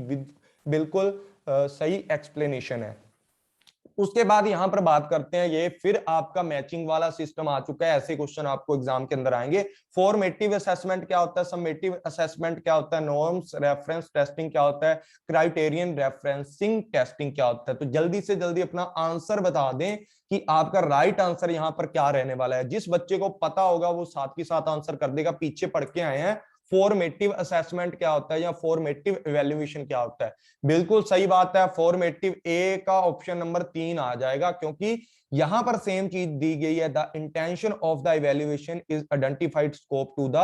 बिल्कुल सही एक्सप्लेनेशन है। उसके बाद यहां पर बात करते हैं, ये फिर आपका मैचिंग वाला सिस्टम आ चुका है। ऐसे क्वेश्चन आपको एग्जाम के अंदर आएंगे। फॉर्मेटिव असेसमेंट क्या होता है, समेटिव असेसमेंट क्या होता है, नॉर्म्स रेफरेंस टेस्टिंग क्या होता है, क्राइटेरियन रेफरेंसिंग टेस्टिंग क्या होता है। तो जल्दी से जल्दी अपना आंसर बता दें कि आपका राइट आंसर यहां पर क्या रहने वाला है। जिस बच्चे को पता होगा वो साथ के साथ आंसर कर देगा। पीछे पढ़ के आए हैं फॉर्मेटिव असेसमेंट क्या होता है या फॉर्मेटिव इवैल्यूएशन क्या होता है। बिल्कुल सही बात है, फॉर्मेटिव ए का ऑप्शन नंबर 3 आ जाएगा, क्योंकि यहां पर सेम चीज दी गई है। The intention of the evaluation is identified scope to the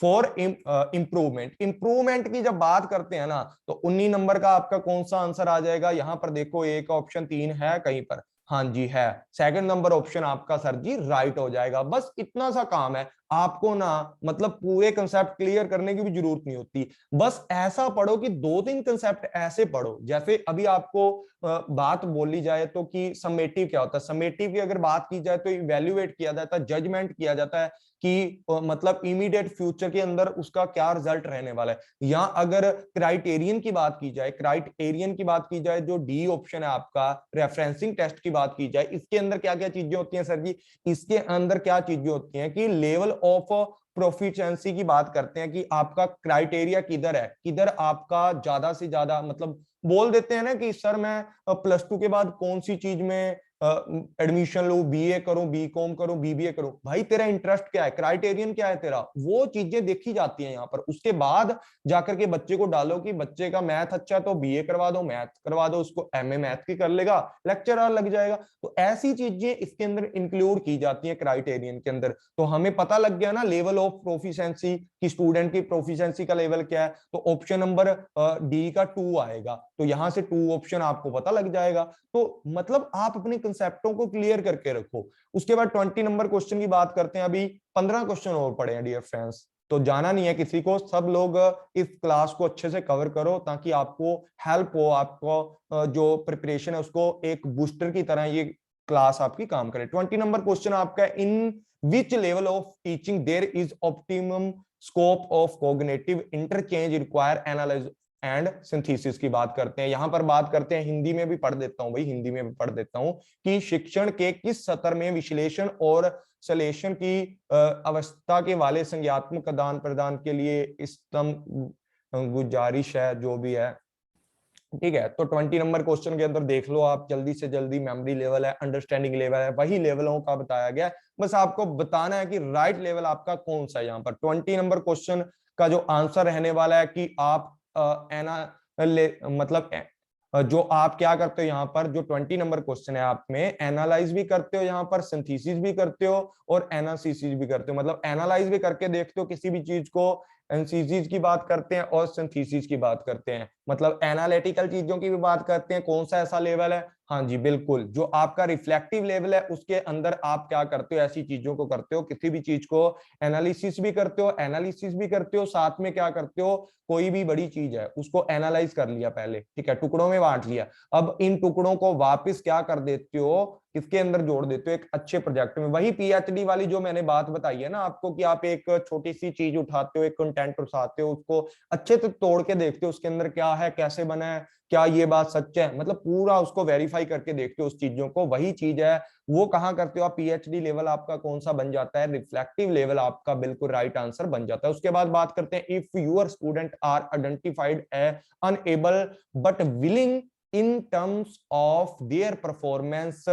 for improvement. Improvement की जब बात करते हैं ना, तो 19 नंबर का आपका कौन सा आंसर आ जाएगा। यहां पर देखो ए का ऑप्शन 3 है कहीं पर, हाँ जी है। सेकंड नंबर ऑप्शन आपका सर जी राइट हो जाएगा। बस इतना सा काम है आपको ना, मतलब पूरे कंसेप्ट क्लियर करने की भी जरूरत नहीं होती। बस ऐसा पढ़ो कि 2-3 कंसेप्ट ऐसे पढ़ो। जैसे अभी आपको बात बोली जाए तो कि समेटिव क्या होता है। समेटिव की अगर बात की जाए तो इवैल्यूएट किया जाता है, जजमेंट किया जाता है कि मतलब इमीडिएट फ्यूचर के अंदर उसका क्या रिजल्ट रहने वाला है। या अगर क्राइटेरियन की बात की जाए, क्राइटेरियन की बात की जाए जो डी ऑप्शन है आपका, रेफरेंसिंग टेस्ट की बात की जाए, इसके अंदर क्या क्या चीजें होती हैं सर जी। इसके अंदर क्या चीजें होती हैं कि लेवल ऑफ प्रोफिशिएंसी की बात करते हैं कि आपका क्राइटेरिया किधर है, किधर आपका ज्यादा से ज्यादा, मतलब बोल देते हैं ना कि सर मैं +2 के बाद कौन सी चीज में एडमिशन लूं, बीए करूं, बीकॉम करूं, बीबीए करूं। भाई तेरा इंटरेस्ट क्या है, क्राइटेरियन क्या है तेरा, वो चीजें देखी जाती हैं यहाँ पर। उसके बाद जाकर के बच्चे को डालो कि बच्चे का मैथ अच्छा है तो बीए करवा दो, मैथ करवा दो उसको, एमए मैथ की कर लेगा, लेक्चरर लग जाएगा। तो ऐसी चीजें इसके अंदर इंक्लूड की जाती है क्राइटेरियन के अंदर। तो हमें पता लग गया ना लेवल ऑफ प्रोफिशिएंसी की, स्टूडेंट की प्रोफिशिएंसी का लेवल क्या है। तो ऑप्शन नंबर डी का 2 आएगा। तो यहां से 2 ऑप्शन आपको पता लग जाएगा। तो मतलब आप अपने कंसेप्टों को क्लियर करके रखो। उसके बाद 20 नंबर क्वेश्चन की बात करते हैं। अभी 15 क्वेश्चन और पड़े हैं डियर फ्रेंड्स, तो जाना नहीं है किसी को। सब लोग इस क्लास को अच्छे से कवर करो ताकि आपको हेल्प हो, आपको जो प्रिपरेशन है उसको एक बूस्टर की तरह ये क्लास आपकी काम करे। 20 नंबर क्वेश्चन आपका, in which level of teaching there is optimum scope of cognitive interchange require analyse and synthesis की बात करते हैं। यहां पर बात करते हैं, हिंदी में भी पढ़ देता हूं भाई, हिंदी में भी पढ़ देता हूं कि शिक्षण के किस सत्र में विश्लेषण और सलेशन की अवस्था के वाले संज्ञात्मक आदान प्रदान के लिए स्तम गुजारिश है, जो भी है ठीक है। तो 20 नंबर क्वेश्चन के अंदर देख लो आप जल्दी से जल्दी, मेमोरी लेवल है, अंडरस्टैंडिंग लेवल है, वही लेवलों का बताया गया है। बस आपको बताना है कि राइट लेवल आपका कौन सा है। यहाँ पर 20 नंबर क्वेश्चन का जो आंसर रहने वाला है कि आप मतलब जो आप क्या करते हो यहाँ पर, जो 20 नंबर क्वेश्चन है आप में एनालाइज भी करते हो, यहाँ पर सिंथेसिस भी करते हो और एनालिसिस भी करते हो। मतलब एनालाइज भी करके देखते हो किसी भी चीज को, एनसीसीज की बात करते हैं और सिंथेसिस की बात करते हैं, मतलब एनालिटिकल चीजों की भी बात करते हैं। कौन सा ऐसा लेवल है, हाँ जी बिल्कुल, जो आपका रिफ्लेक्टिव लेवल है उसके अंदर आप क्या करते हो, ऐसी चीजों को करते हो, किसी भी चीज को एनालिसिस भी करते हो, एनालिसिस भी करते हो, साथ में क्या करते हो, कोई भी बड़ी चीज है उसको एनालाइज कर लिया पहले, ठीक है, टुकड़ों में बांट लिया। अब इन टुकड़ों को वापस क्या कर देते हो, किसके अंदर जोड़ देते हो, एक अच्छे प्रोजेक्ट में। वही पीएचडी वाली जो मैंने बात बताई है ना आपको, कि आप एक छोटी सी चीज उठाते हो, एक कंटेंट उठाते हो, उसको अच्छे से तोड़ के देखते हो उसके अंदर क्या है, कैसे बना है, क्या ये बात सच है, मतलब पूरा उसको वेरीफाई करके देखते हो उस चीजों को। वही चीज है वो कहाँ करते हो आप, पीएचडी लेवल आपका कौन सा बन जाता है, रिफ्लेक्टिव लेवल आपका बिल्कुल राइट आंसर बन जाता है। उसके बाद बात करते हैं, if your student are identified as unable but willing in terms of their performance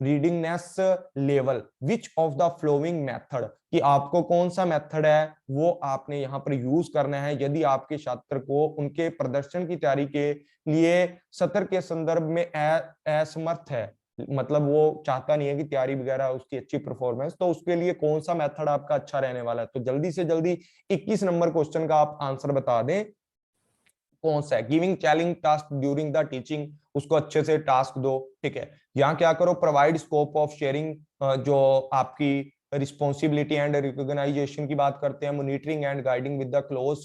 readiness level, which of the following method, कि आपको कौन सा मेथड है वो आपने यहाँ पर यूज करना है यदि आपके छात्र को उनके प्रदर्शन की तैयारी के लिए सत्र के संदर्भ में असमर्थ है, मतलब वो चाहता नहीं है कि तैयारी वगैरह उसकी अच्छी परफॉर्मेंस, तो उसके लिए कौन सा मेथड आपका अच्छा रहने वाला है। तो जल्दी से जल्दी 21 नंबर क्वेश्चन का आप आंसर बता दें कौन सा है। Giving challenge task during the teaching, उसको अच्छे से टास्क दो, ठीक है। यहाँ क्या करो, प्रोवाइड स्कोप ऑफ शेयरिंग, जो आपकी रिस्पॉन्सिबिलिटी एंड रिकॉग्नाइजेशन की बात करते हैं, monitoring and guiding with the close,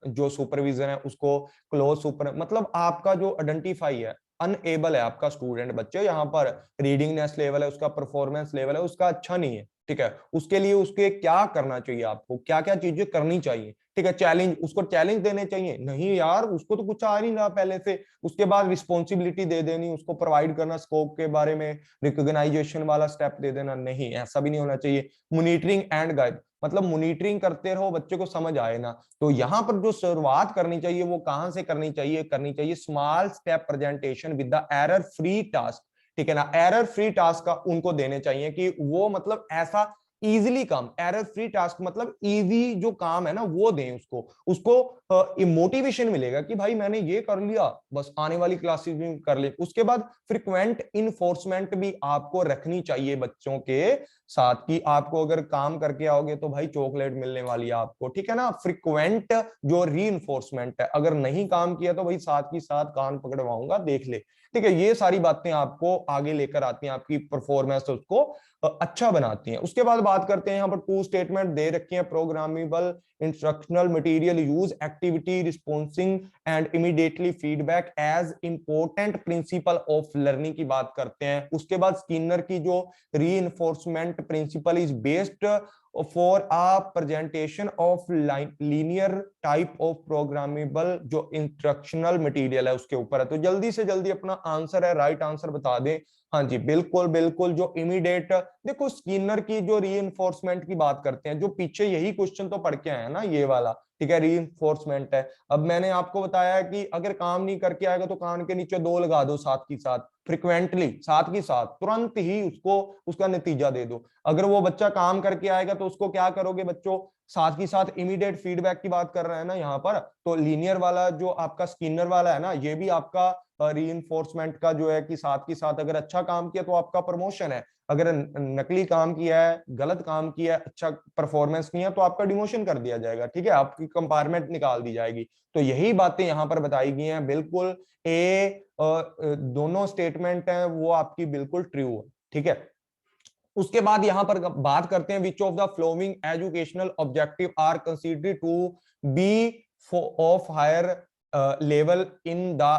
जो सुपरविजन है उसको क्लोज सुपर, मतलब आपका जो आइडेंटिफाई है, अनएबल है आपका स्टूडेंट, बच्चे यहाँ पर रीडिंगनेस लेवल है उसका, परफॉर्मेंस लेवल है उसका अच्छा नहीं है, ठीक है, उसके लिए उसके क्या करना चाहिए, आपको क्या क्या चीजें करनी चाहिए, ठीक है। चैलेंज, उसको चैलेंज देने चाहिए, नहीं यार उसको तो कुछ आ नहीं रहा पहले से, उसके बाद रिस्पॉन्सिबिलिटी दे देनी, उसको प्रोवाइड करना, स्कोप के बारे में रिकॉग्नाइजेशन वाला स्टेप दे देना, नहीं ऐसा भी नहीं होना चाहिए। मॉनिटरिंग एंड गाइड, मतलब मॉनिटरिंग करते रहो, बच्चे को समझ आए ना। तो यहाँ पर जो शुरुआत करनी चाहिए वो कहां से करनी चाहिए small step presentation with the error free task, ठीक है ना। एरर फ्री टास्क का उनको देने चाहिए कि वो मतलब ऐसा इजीली काम, एरर फ्री टास्क मतलब इजी जो काम है ना वो दें उसको, उसको मोटिवेशन मिलेगा कि भाई मैंने ये कर लिया, बस आने वाली क्लासेस में कर ले। उसके बाद फ्रिक्वेंट इन्फोर्समेंट भी आपको रखनी चाहिए बच्चों के साथ, कि आपको अगर काम करके आओगे तो भाई चॉकलेट मिलने वाली है आपको, ठीक है ना। फ्रिक्वेंट जो री इन्फोर्समेंट है, अगर नहीं काम किया तो भाई साथ ही साथ कान पकड़वाऊंगा देख ले, ठीक है। ये सारी बातें आपको आगे लेकर आती हैं, आपकी परफॉर्मेंस उसको अच्छा बनाती हैं। उसके बाद बात करते हैं, यहाँ पर टू स्टेटमेंट दे रखी है, programmable instructional material use activity responding and immediately feedback as important principle of learning की बात करते हैं। उसके बाद स्किनर की जो re principle is based for a presentation of linear type of programmable जो इंस्ट्रक्शनल मटेरियल है उसके ऊपर है। तो जल्दी से जल्दी अपना आंसर है, राइट आंसर बता दें। हाँ जी बिल्कुल बिल्कुल, जो इमीडिएट, देखो स्किनर की जो री की बात करते हैं, जो पीछे यही क्वेश्चन तो पढ़ के आए हैं ना ये वाला, ठीक है, री है। अब मैंने आपको बताया कि अगर काम नहीं करके आएगा तो कान के नीचे दो लगा दो साथ की साथ, फ्रिक्वेंटली साथ की साथ, तुरंत ही उसको उसका नतीजा दे दो। अगर वो बच्चा काम करके आएगा तो उसको क्या करोगे बच्चों, साथ ही साथ इमीडिएट फीडबैक की बात कर रहे हैं ना यहाँ पर, तो लीनियर वाला जो आपका स्किनर वाला है ना, ये भी आपका री का जो है कि साथ की साथ अगर अच्छा काम किया तो आपका प्रमोशन है, अगर नकली काम किया है, गलत काम किया है, अच्छा परफॉर्मेंस नहीं है तो आपका डिमोशन कर दिया जाएगा, ठीक है, आपकी कंपार्टमेंट निकाल दी जाएगी। तो यही बातें यहाँ पर बताई गई हैं, बिल्कुल दोनों स्टेटमेंट हैं वो आपकी बिल्कुल ट्रू है, ठीक है। उसके बाद यहां पर बात करते हैं, which of the following educational objective are considered to be of higher level in the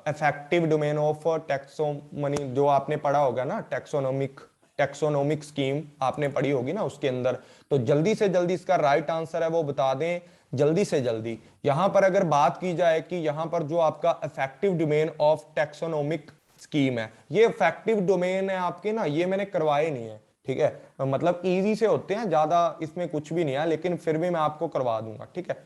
effective domain of taxonomy, जो आपने पढ़ा होगा ना, टैक्सोनोमिक स्कीम आपने पढ़ी होगी ना उसके अंदर। तो जल्दी से जल्दी इसका राइट आंसर है वो बता दें जल्दी से जल्दी। यहां पर अगर बात की जाए कि यहां पर जो आपका effective domain of taxonomic scheme है, ये इफेक्टिव डोमेन है आपके ना, ये मैंने करवाए नहीं है, ठीक है, मतलब इजी से होते हैं, ज्यादा इसमें कुछ भी नहीं है, लेकिन फिर भी मैं आपको करवा दूंगा, ठीक है।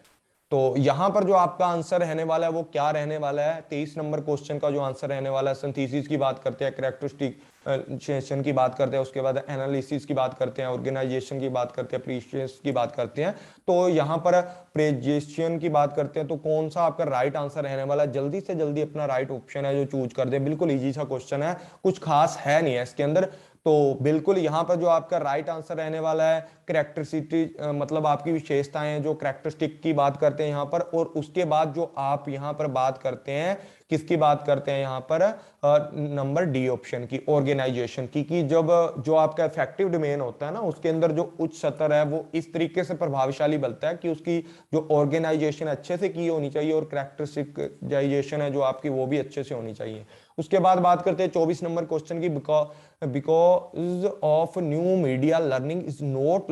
तो यहां पर जो आपका आंसर रहने वाला है वो क्या रहने वाला है, 23 नंबर क्वेश्चन का जो आंसर रहने वाला है, सिंथेसिस की बात करते हैं, कैरेक्टरिस्टिक की बात करते हैं, उसके बाद एनालिसिस की बात करते हैं, ऑर्गेनाइजेशन की बात करते हैं, प्रीशियस की बात करते हैं। तो यहाँ पर प्रेजेशन की बात करते हैं, तो कौन सा आपका राइट आंसर रहने वाला है, जल्दी से जल्दी अपना राइट ऑप्शन है जो चूज कर दे। बिल्कुल इजी सा क्वेश्चन है, कुछ खास है नहीं है इसके अंदर। तो बिल्कुल यहाँ पर जो आपका राइट आंसर रहने वाला है करेक्टरिस्टिक, मतलब आपकी विशेषताएं, जो करेक्टरिस्टिक की बात करते हैं यहाँ पर, और उसके बाद जो आप यहाँ पर बात करते हैं, किसकी बात करते हैं यहाँ पर, नंबर डी ऑप्शन की, ऑर्गेनाइजेशन की, कि जब जो आपका इफेक्टिव डोमेन होता है ना उसके अंदर जो उच्च सतर है वो इस तरीके से प्रभावशाली बनता है कि उसकी जो ऑर्गेनाइजेशन अच्छे से की होनी चाहिए, और करेक्टरिस्टिकाइजेशन है जो आपकी वो भी अच्छे से होनी चाहिए। उसके बाद बात करते हैं 24 नंबर क्वेश्चन की, because of new media learning is not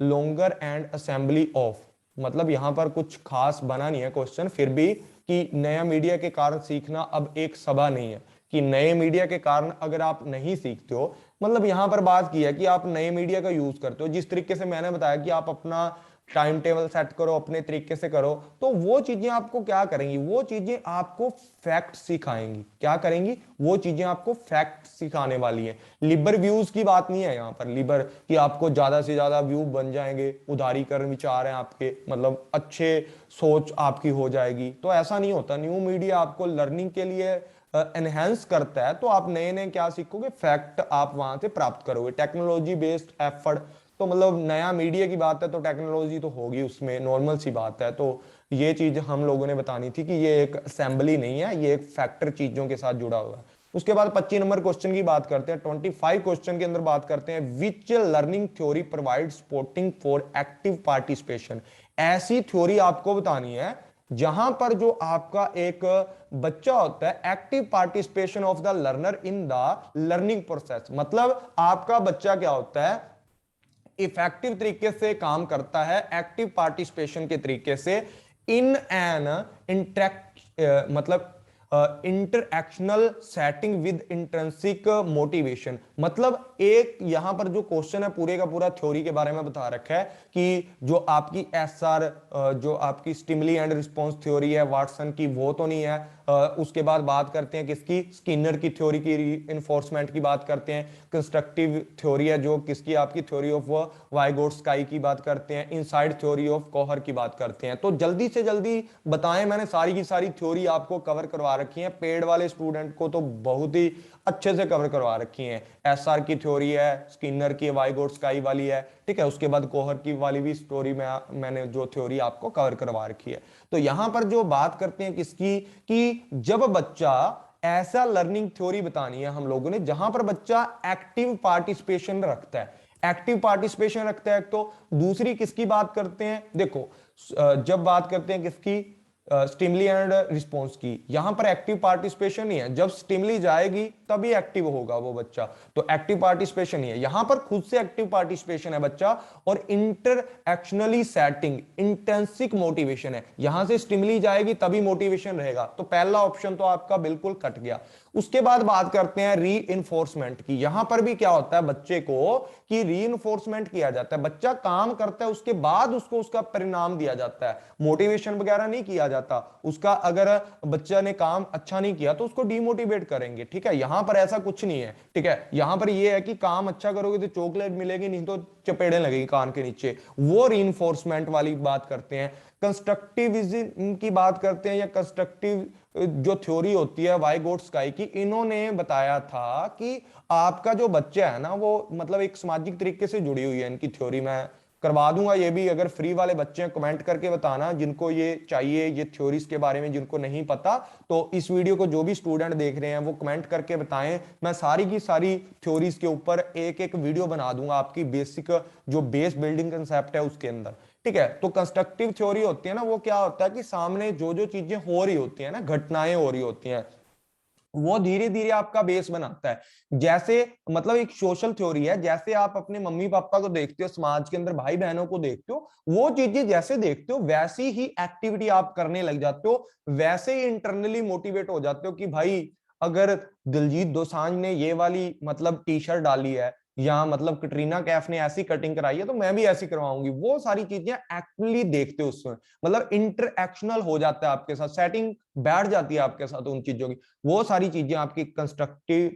longer and assembly of, मतलब यहां पर कुछ खास बना नहीं है क्वेश्चन, फिर भी कि नया मीडिया के कारण सीखना अब एक सभा नहीं है, कि नए मीडिया के कारण अगर आप नहीं सीखते हो, मतलब यहां पर बात की है कि आप नए मीडिया का यूज करते हो, जिस तरीके से मैंने बताया कि आप अपना टाइम टेबल सेट करो, अपने तरीके से करो, तो वो चीजें आपको क्या करेंगी, वो चीजें आपको फैक्ट सिखाएंगी, क्या करेंगी, वो चीजें आपको फैक्ट सिखाने वाली है। लिबर व्यूज की बात नहीं है यहाँ पर, लिबर कि आपको ज्यादा से ज्यादा व्यू बन जाएंगे, उदारीकरण विचार है आपके, मतलब अच्छे सोच आपकी हो जाएगी, तो ऐसा नहीं होता। न्यू मीडिया आपको लर्निंग के लिए एनहेंस करता है, तो आप नए नए क्या सीखोगे, फैक्ट आप वहां से प्राप्त करोगे। टेक्नोलॉजी बेस्ड एफर्ट, तो मतलब नया मीडिया की बात है तो टेक्नोलॉजी तो होगी उसमें, नॉर्मल सी बात है। तो ये चीज हम लोगों ने बतानी थी कि ये एक असेंबली नहीं है, ये एक फैक्टर चीजों के साथ जुड़ा हुआ है। उसके बाद 25 नंबर क्वेश्चन की बात करते हैं, 25 क्वेश्चन के अंदर बात करते हैं, which learning theory provide supporting for active participation. ऐसी थ्योरी आपको बतानी है जहां पर जो आपका एक बच्चा होता है, active participation of the learner in the learning process, मतलब आपका बच्चा क्या होता है, इफेक्टिव तरीके से काम करता है एक्टिव पार्टिसिपेशन के तरीके से इन एन इंटरेक्ट मतलब इंटरएक्शनल सेटिंग विद इंट्रिंसिक मोटिवेशन। मतलब एक यहां पर जो क्वेश्चन है पूरे का पूरा थ्योरी के बारे में बता रखा है कि जो आपकी एसआर जो आपकी स्टिमुली एंड रिस्पांस थ्योरी है वाटसन की, वो तो नहीं है। उसके बाद बात करते हैं किसकी, स्किनर की थ्योरी की रीइंफोर्समेंट की बात करते हैं। कंस्ट्रक्टिव थ्योरी है जो किसकी, आपकी थ्योरी ऑफ वाइगोट्स्काई की बात करते हैं। इनसाइड थ्योरी ऑफ कोहर की बात करते हैं। तो जल्दी से जल्दी बताएं, मैंने सारी की सारी थ्योरी आपको कवर करवा रखी है। पेड वाले स्टूडेंट को तो बहुत ही अच्छे से कवर करवा रखी है। एसआर की थ्योरी है, स्किनर की, वाइगोट्स्काई वाली है, ठीक है। उसके बाद कोहर की वाली भी स्टोरी में मैंने जो थ्योरी आपको कवर करवा रखी है। तो यहां पर जो बात करते हैं किसकी, कि जब बच्चा, ऐसा लर्निंग थ्योरी बतानी है हम लोगों ने जहां पर बच्चा एक्टिव पार्टिसिपेशन रखता है। एक्टिव पार्टिसिपेशन रखता है तो दूसरी किसकी बात करते हैं, देखो जब बात करते हैं किसकी, स्टिमुली एंड रिस्पॉन्स की, यहां पर एक्टिव पार्टिसिपेशन नहीं है। जब स्टिमुली जाएगी तभी एक्टिव होगा वो बच्चा, तो एक्टिव पार्टिसिपेशन नहीं है यहां पर, खुद से एक्टिव पार्टिसिपेशन है बच्चा। और इंटरएक्शनली सेटिंग इंटेंसिक मोटिवेशन है, यहां से स्टिमुली जाएगी तभी मोटिवेशन रहेगा। तो पहला ऑप्शन तो आपका बिल्कुल कट गया। उसके बाद बात करते हैं री इन्फोर्समेंट की। यहां पर भी क्या होता है बच्चे को, कि री इन्फोर्समेंट किया जाता है। बच्चा काम करता है उसके बाद उसको उसका परिणाम दिया जाता है, मोटिवेशन वगैरह नहीं किया जाता उसका। अगर बच्चा ने काम अच्छा नहीं किया तो उसको डीमोटिवेट करेंगे, ठीक है। यहां पर ऐसा कुछ नहीं है, ठीक है। यहां पर यह है कि काम अच्छा करोगे तो चॉकलेट मिलेगी, नहीं तो चपेड़े लगेगी कान के नीचे। वो रीइंफोर्समेंट वाली बात करते हैं। कंस्ट्रक्टिविज्म की बात करते हैं, या कंस्ट्रक्टिव जो थ्योरी होती है वाइगोट्स्काई की, इन्होंने बताया था कि आपका जो बच्चा है ना वो मतलब एक सामाजिक तरीके से जुड़ी हुई है। इनकी थ्योरी मैं करवा दूंगा ये भी, अगर फ्री वाले बच्चे हैं कमेंट करके बताना जिनको ये चाहिए, ये थ्योरीज के बारे में जिनको नहीं पता। तो इस वीडियो को जो भी स्टूडेंट देख रहे हैं वो कमेंट करके बताएं, मैं सारी की सारी थ्योरीज के ऊपर एक एक वीडियो बना दूंगा आपकी बेसिक जो बेस बिल्डिंग कंसेप्ट है उसके अंदर, ठीक है। तो कंस्ट्रक्टिव थ्योरी होती है ना, वो क्या होता है कि सामने जो जो चीजें हो रही होती है ना, घटनाएं हो रही होती हैं, वो धीरे धीरे आपका बेस बनाता है। जैसे मतलब एक सोशल थ्योरी है, जैसे आप अपने मम्मी पापा को देखते हो, समाज के अंदर भाई बहनों को देखते हो, वो चीजें जैसे देखते हो वैसी ही एक्टिविटी आप करने लग जाते हो, वैसे ही इंटरनली मोटिवेट हो जाते हो कि भाई अगर दिलजीत दोसांझ ने ये वाली मतलब टी शर्ट डाली है, या मतलब कटरीना कैफ ने ऐसी कटिंग कराई है, तो मैं भी ऐसी करवाऊंगी। वो सारी चीजें एक्चुअली देखते हो उसमें, मतलब इंटरएक्शनल हो जाता है आपके साथ, सेटिंग बैठ जाती है आपके साथ उन चीजों की। वो सारी चीजें आपकी कंस्ट्रक्टिव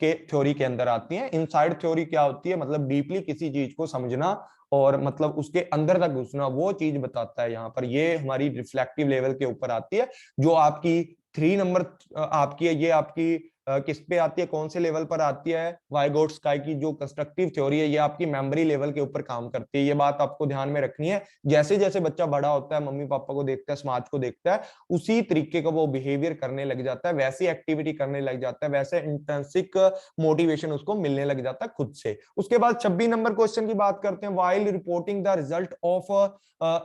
के थ्योरी के अंदर आती हैं। इनसाइड थ्योरी क्या होती है, मतलब डीपली किसी चीज को समझना और मतलब उसके अंदर तक घुसना, वो चीज बताता है। यहाँ पर ये हमारी रिफ्लेक्टिव लेवल के ऊपर आती है। जो आपकी 3 नंबर आपकी है, ये आपकी किस पे आती है, कौन से लेवल पर आती है, वाइगोट्स्काई की जो कंस्ट्रक्टिव थ्योरी है, ये आपकी मेमोरी लेवल के ऊपर काम करती है। ये बात आपको ध्यान में रखनी है। जैसे जैसे बच्चा बड़ा होता है, मम्मी पापा को देखता है, समाज को देखता है, उसी तरीके का वो बिहेवियर करने लग जाता है, वैसी एक्टिविटी करने लग जाता है, वैसे इंटेंसिक मोटिवेशन उसको मिलने लग जाता है खुद से। उसके बाद 26 नंबर क्वेश्चन की बात करते हैं। While reporting the result of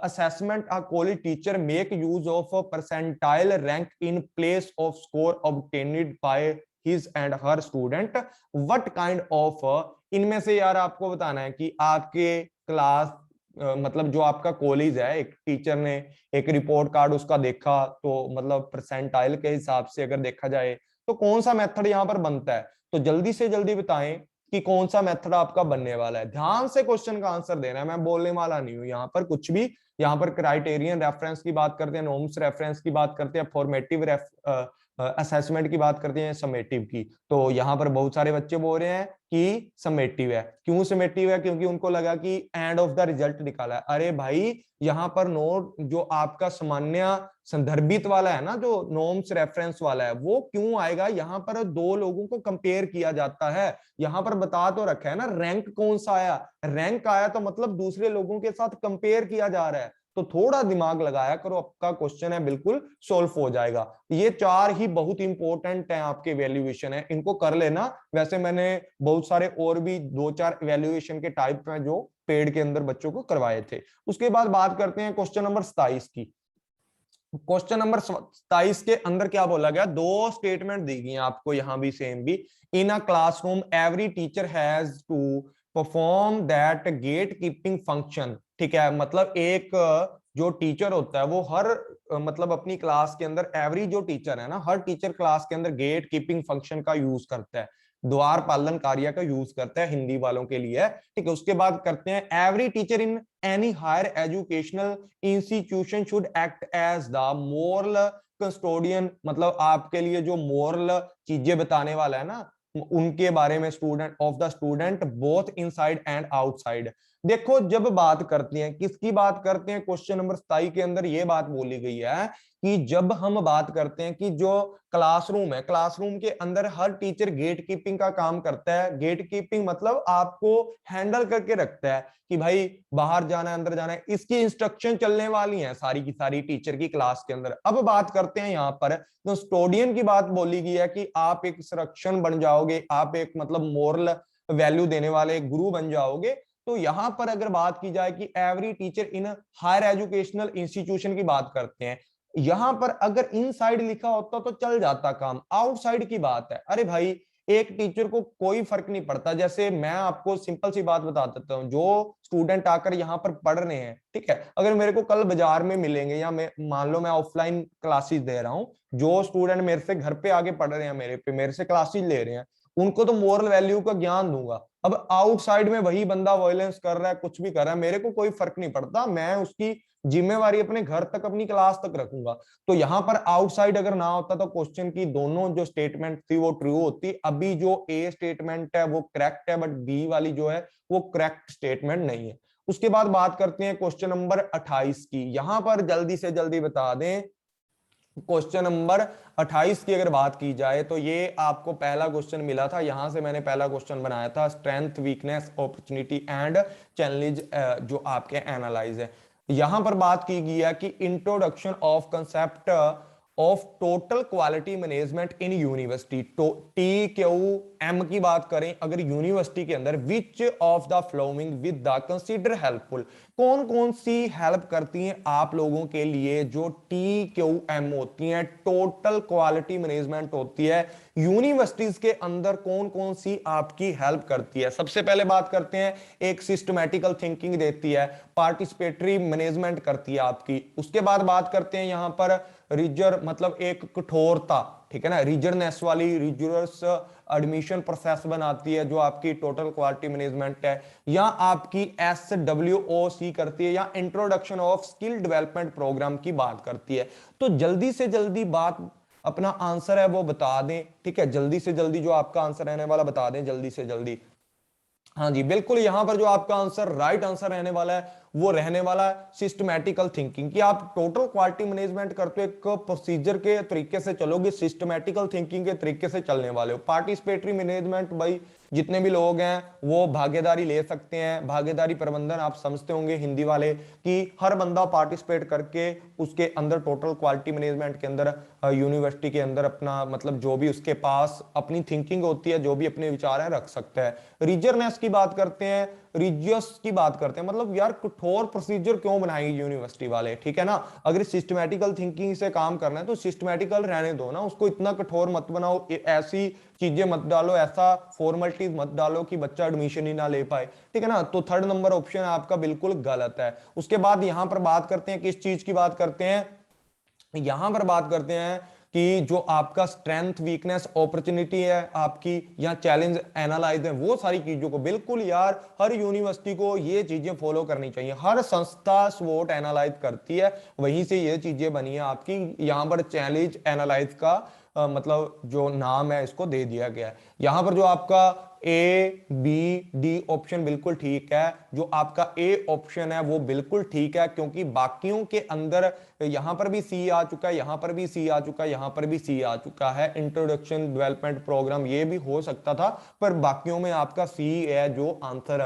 assessment, a college teacher make use of a percentile rank in place of score obtained by his and her student, what kind of इनमें से यार आपको बताना है कि आपके क्लास मतलब जो आपका कॉलेज है, एक टीचर ने एक रिपोर्ट कार्ड उसका देखा, तो मतलब परसेंटाइल के हिसाब से अगर देखा जाए तो कौन सा मेथड यहाँ पर बनता है। तो जल्दी से जल्दी बताएं कि कौन सा मेथड आपका बनने वाला है। ध्यान से क्वेश्चन का आंसर देना है, मैं बोलने वाला नहीं हूं यहाँ पर कुछ भी। यहाँ पर क्राइटेरियन रेफरेंस की बात करते हैं, नॉर्म्स रेफरेंस की बात करते हैं, फॉर्मेटिव असेसमेंट की बात करते हैं, समेटिव की। तो यहाँ पर बहुत सारे बच्चे बोल रहे हैं कि समेटिव है। क्यों समेटिव है, क्योंकि उनको लगा कि एंड ऑफ द रिजल्ट निकाला है। अरे भाई यहाँ पर नोट जो आपका सामान्य संदर्भित वाला है ना, जो नॉर्म्स रेफरेंस वाला है, वो क्यों आएगा, यहाँ पर दो लोगों को कंपेयर किया जाता है। यहाँ पर बता तो रखा है ना, रैंक कौन सा आया, रैंक आया तो मतलब दूसरे लोगों के साथ कंपेयर किया जा रहा है। तो थोड़ा दिमाग लगाया करो, आपका क्वेश्चन है बिल्कुल सॉल्व हो जाएगा। ये चार ही बहुत इंपॉर्टेंट है आपके वैल्यूएशन है, इनको कर लेना। वैसे मैंने बहुत सारे और भी 2-4 वैल्यूएशन के टाइप हैं जो पेड के अंदर बच्चों को करवाए थे। उसके बाद बात करते हैं क्वेश्चन नंबर 27 की। क्वेश्चन नंबर 27 के अंदर क्या बोला गया, दो स्टेटमेंट दी गई आपको, यहां भी सेम भी। In a classroom every teacher has to perform that gate keeping function, ठीक है, मतलब एक जो टीचर होता है वो हर मतलब अपनी क्लास के अंदर, एवरी जो टीचर है ना, हर टीचर क्लास के अंदर गेट कीपिंग फंक्शन का यूज करता है, द्वार पालन कार्य का यूज करता है, हिंदी वालों के लिए, ठीक है। उसके बाद करते हैं every teacher in any higher educational institution should act as the moral custodian, मतलब आपके लिए जो मोरल चीजें बताने वाला है ना, उनके बारे में, student of the student both inside and outside. देखो जब बात करते हैं, किसकी बात करते हैं, क्वेश्चन नंबर 27 के अंदर ये बात बोली गई है कि जब हम बात करते हैं कि जो क्लासरूम है, क्लासरूम के अंदर हर टीचर गेट कीपिंग का काम करता है। गेट कीपिंग मतलब आपको हैंडल करके रखता है कि भाई बाहर जाना है, अंदर जाना है, इसकी इंस्ट्रक्शन चलने वाली है सारी की सारी टीचर की क्लास के अंदर। अब बात करते हैं यहाँ पर तो स्टूडेंट की बात बोली गई है कि आप एक संरक्षण बन जाओगे, आप एक मतलब मोरल वैल्यू देने वाले गुरु बन जाओगे। तो यहां पर अगर बात की जाए कि every teacher in higher educational institution की बात करते हैं, यहां पर अगर इनसाइड लिखा होता तो चल जाता काम, आउटसाइड की बात है। अरे भाई एक टीचर को कोई फर्क नहीं पड़ता, जैसे मैं आपको सिंपल सी बात बता देता हूँ, जो स्टूडेंट आकर यहाँ पर पढ़ रहे हैं, ठीक है, अगर मेरे को कल बाजार में मिलेंगे या मैं मान लो मैं ऑफलाइन क्लासेस दे रहा हूँ, जो स्टूडेंट मेरे से घर पे आके पढ़ रहे हैं, मेरे से क्लासेस ले रहे हैं, उनको तो मोरल वैल्यू का ज्ञान दूंगा। अब आउटसाइड में वही बंदा वायलेंस कर रहा है, कुछ भी कर रहा है, मेरे को कोई फर्क नहीं पड़ता, मैं उसकी जिम्मेवारी अपने घर तक, अपनी क्लास तक रखूंगा। तो यहां पर आउटसाइड अगर ना होता तो क्वेश्चन की दोनों जो स्टेटमेंट थी वो ट्रू होती। अभी जो ए स्टेटमेंट है वो करेक्ट है, बट बी वाली जो है वो करेक्ट स्टेटमेंट नहीं है। उसके बाद बात करते हैं क्वेश्चन नंबर 28 की। यहां पर जल्दी से जल्दी बता दें, क्वेश्चन नंबर 28 की अगर बात की जाए तो ये आपको पहला क्वेश्चन मिला था, यहां से मैंने पहला क्वेश्चन बनाया था, strength weakness opportunity and challenge, जो आपके एनालाइज है। यहां पर बात की गई है कि introduction of concept of total quality management in university, तो टी क्यू एम की बात करें अगर यूनिवर्सिटी के अंदर, विच of the flowing with the consider helpful, कौन कौन सी हेल्प करती हैं आप लोगों के लिए, जो टी क्यू एम होती हैं, टोटल क्वालिटी मैनेजमेंट होती है, यूनिवर्सिटीज के अंदर कौन कौन सी आपकी हेल्प करती है। सबसे पहले बात करते हैं, एक सिस्टमैटिकल थिंकिंग देती है, पार्टिसिपेटरी मैनेजमेंट करती है आपकी। उसके बाद बात करते हैं यहां पर रिजर, मतलब एक कठोरता, ठीक है ना, रिजरनेस वाली, रिजरस एडमिशन प्रोसेस बनाती है, जो आपकी टोटल क्वालिटी मैनेजमेंट है, या आपकी SWOC करती है, या introduction of skill development programme की बात करती है। तो जल्दी से जल्दी बात अपना आंसर है वो बता दें, ठीक है, जल्दी से जल्दी जो आपका आंसर रहने वाला बता दें जल्दी से जल्दी। हाँ जी बिल्कुल, यहां पर जो आपका आंसर, राइट आंसर रहने वाला है वो रहने वाला है सिस्टमैटिकल थिंकिंग, कि आप टोटल क्वालिटी मैनेजमेंट करते हो, एक प्रोसीजर के तरीके से चलोगे, सिस्टमैटिकल थिंकिंग के तरीके से चलने वाले हो। पार्टिसिपेटरी मैनेजमेंट भाई जितने भी लोग हैं वो भागीदारी ले सकते हैं, भागीदारी प्रबंधन आप समझते होंगे हिंदी वाले, कि हर बंदा पार्टिसिपेट करके उसके अंदर टोटल क्वालिटी मैनेजमेंट के अंदर यूनिवर्सिटी के अंदर अपना मतलब जो भी उसके पास अपनी थिंकिंग होती है, जो भी अपने विचार है रख सकता है। रीजननेस की बात करते हैं, रिजियस की बात करते हैं, मतलब यार कठोर प्रोसीजर क्यों बनाएगी यूनिवर्सिटी वाले, ठीक है ना। अगर सिस्टमैटिकल थिंकिंग से काम करना है तो सिस्टमैटिकल रहने दो ना, उसको इतना कठोर मत बनाओ, ऐसी चीजें मत डालो, ऐसा फॉर्मेलिटीज मत डालो कि बच्चा एडमिशन ही ना ले पाए, ठीक है ना। तो थर्ड नंबर ऑप्शन आपका बिल्कुल गलत है। उसके बाद यहां पर बात करते हैं, किस चीज की बात करते हैं, यहां पर बात करते हैं कि जो आपका स्ट्रेंथ वीकनेस अपॉर्चुनिटी है आपकी, या चैलेंज एनालाइज है, वो सारी चीजों को बिल्कुल यार हर यूनिवर्सिटी को ये चीजें फॉलो करनी चाहिए। हर संस्था स्वोट एनालाइज करती है, वहीं से ये चीजें बनी है आपकी। यहां पर चैलेंज एनालाइज का मतलब जो नाम है इसको दे दिया गया है। यहां पर जो आपका A B D ऑप्शन बिल्कुल ठीक है, जो आपका ए ऑप्शन है वो बिल्कुल ठीक है, क्योंकि बाकियों के अंदर यहां पर भी सी आ चुका है, यहां पर भी सी आ चुका है, यहां पर भी सी आ चुका है, इंट्रोडक्शन डेवलपमेंट प्रोग्राम ये भी हो सकता था, पर बाकियों में आपका सी है जो आंसर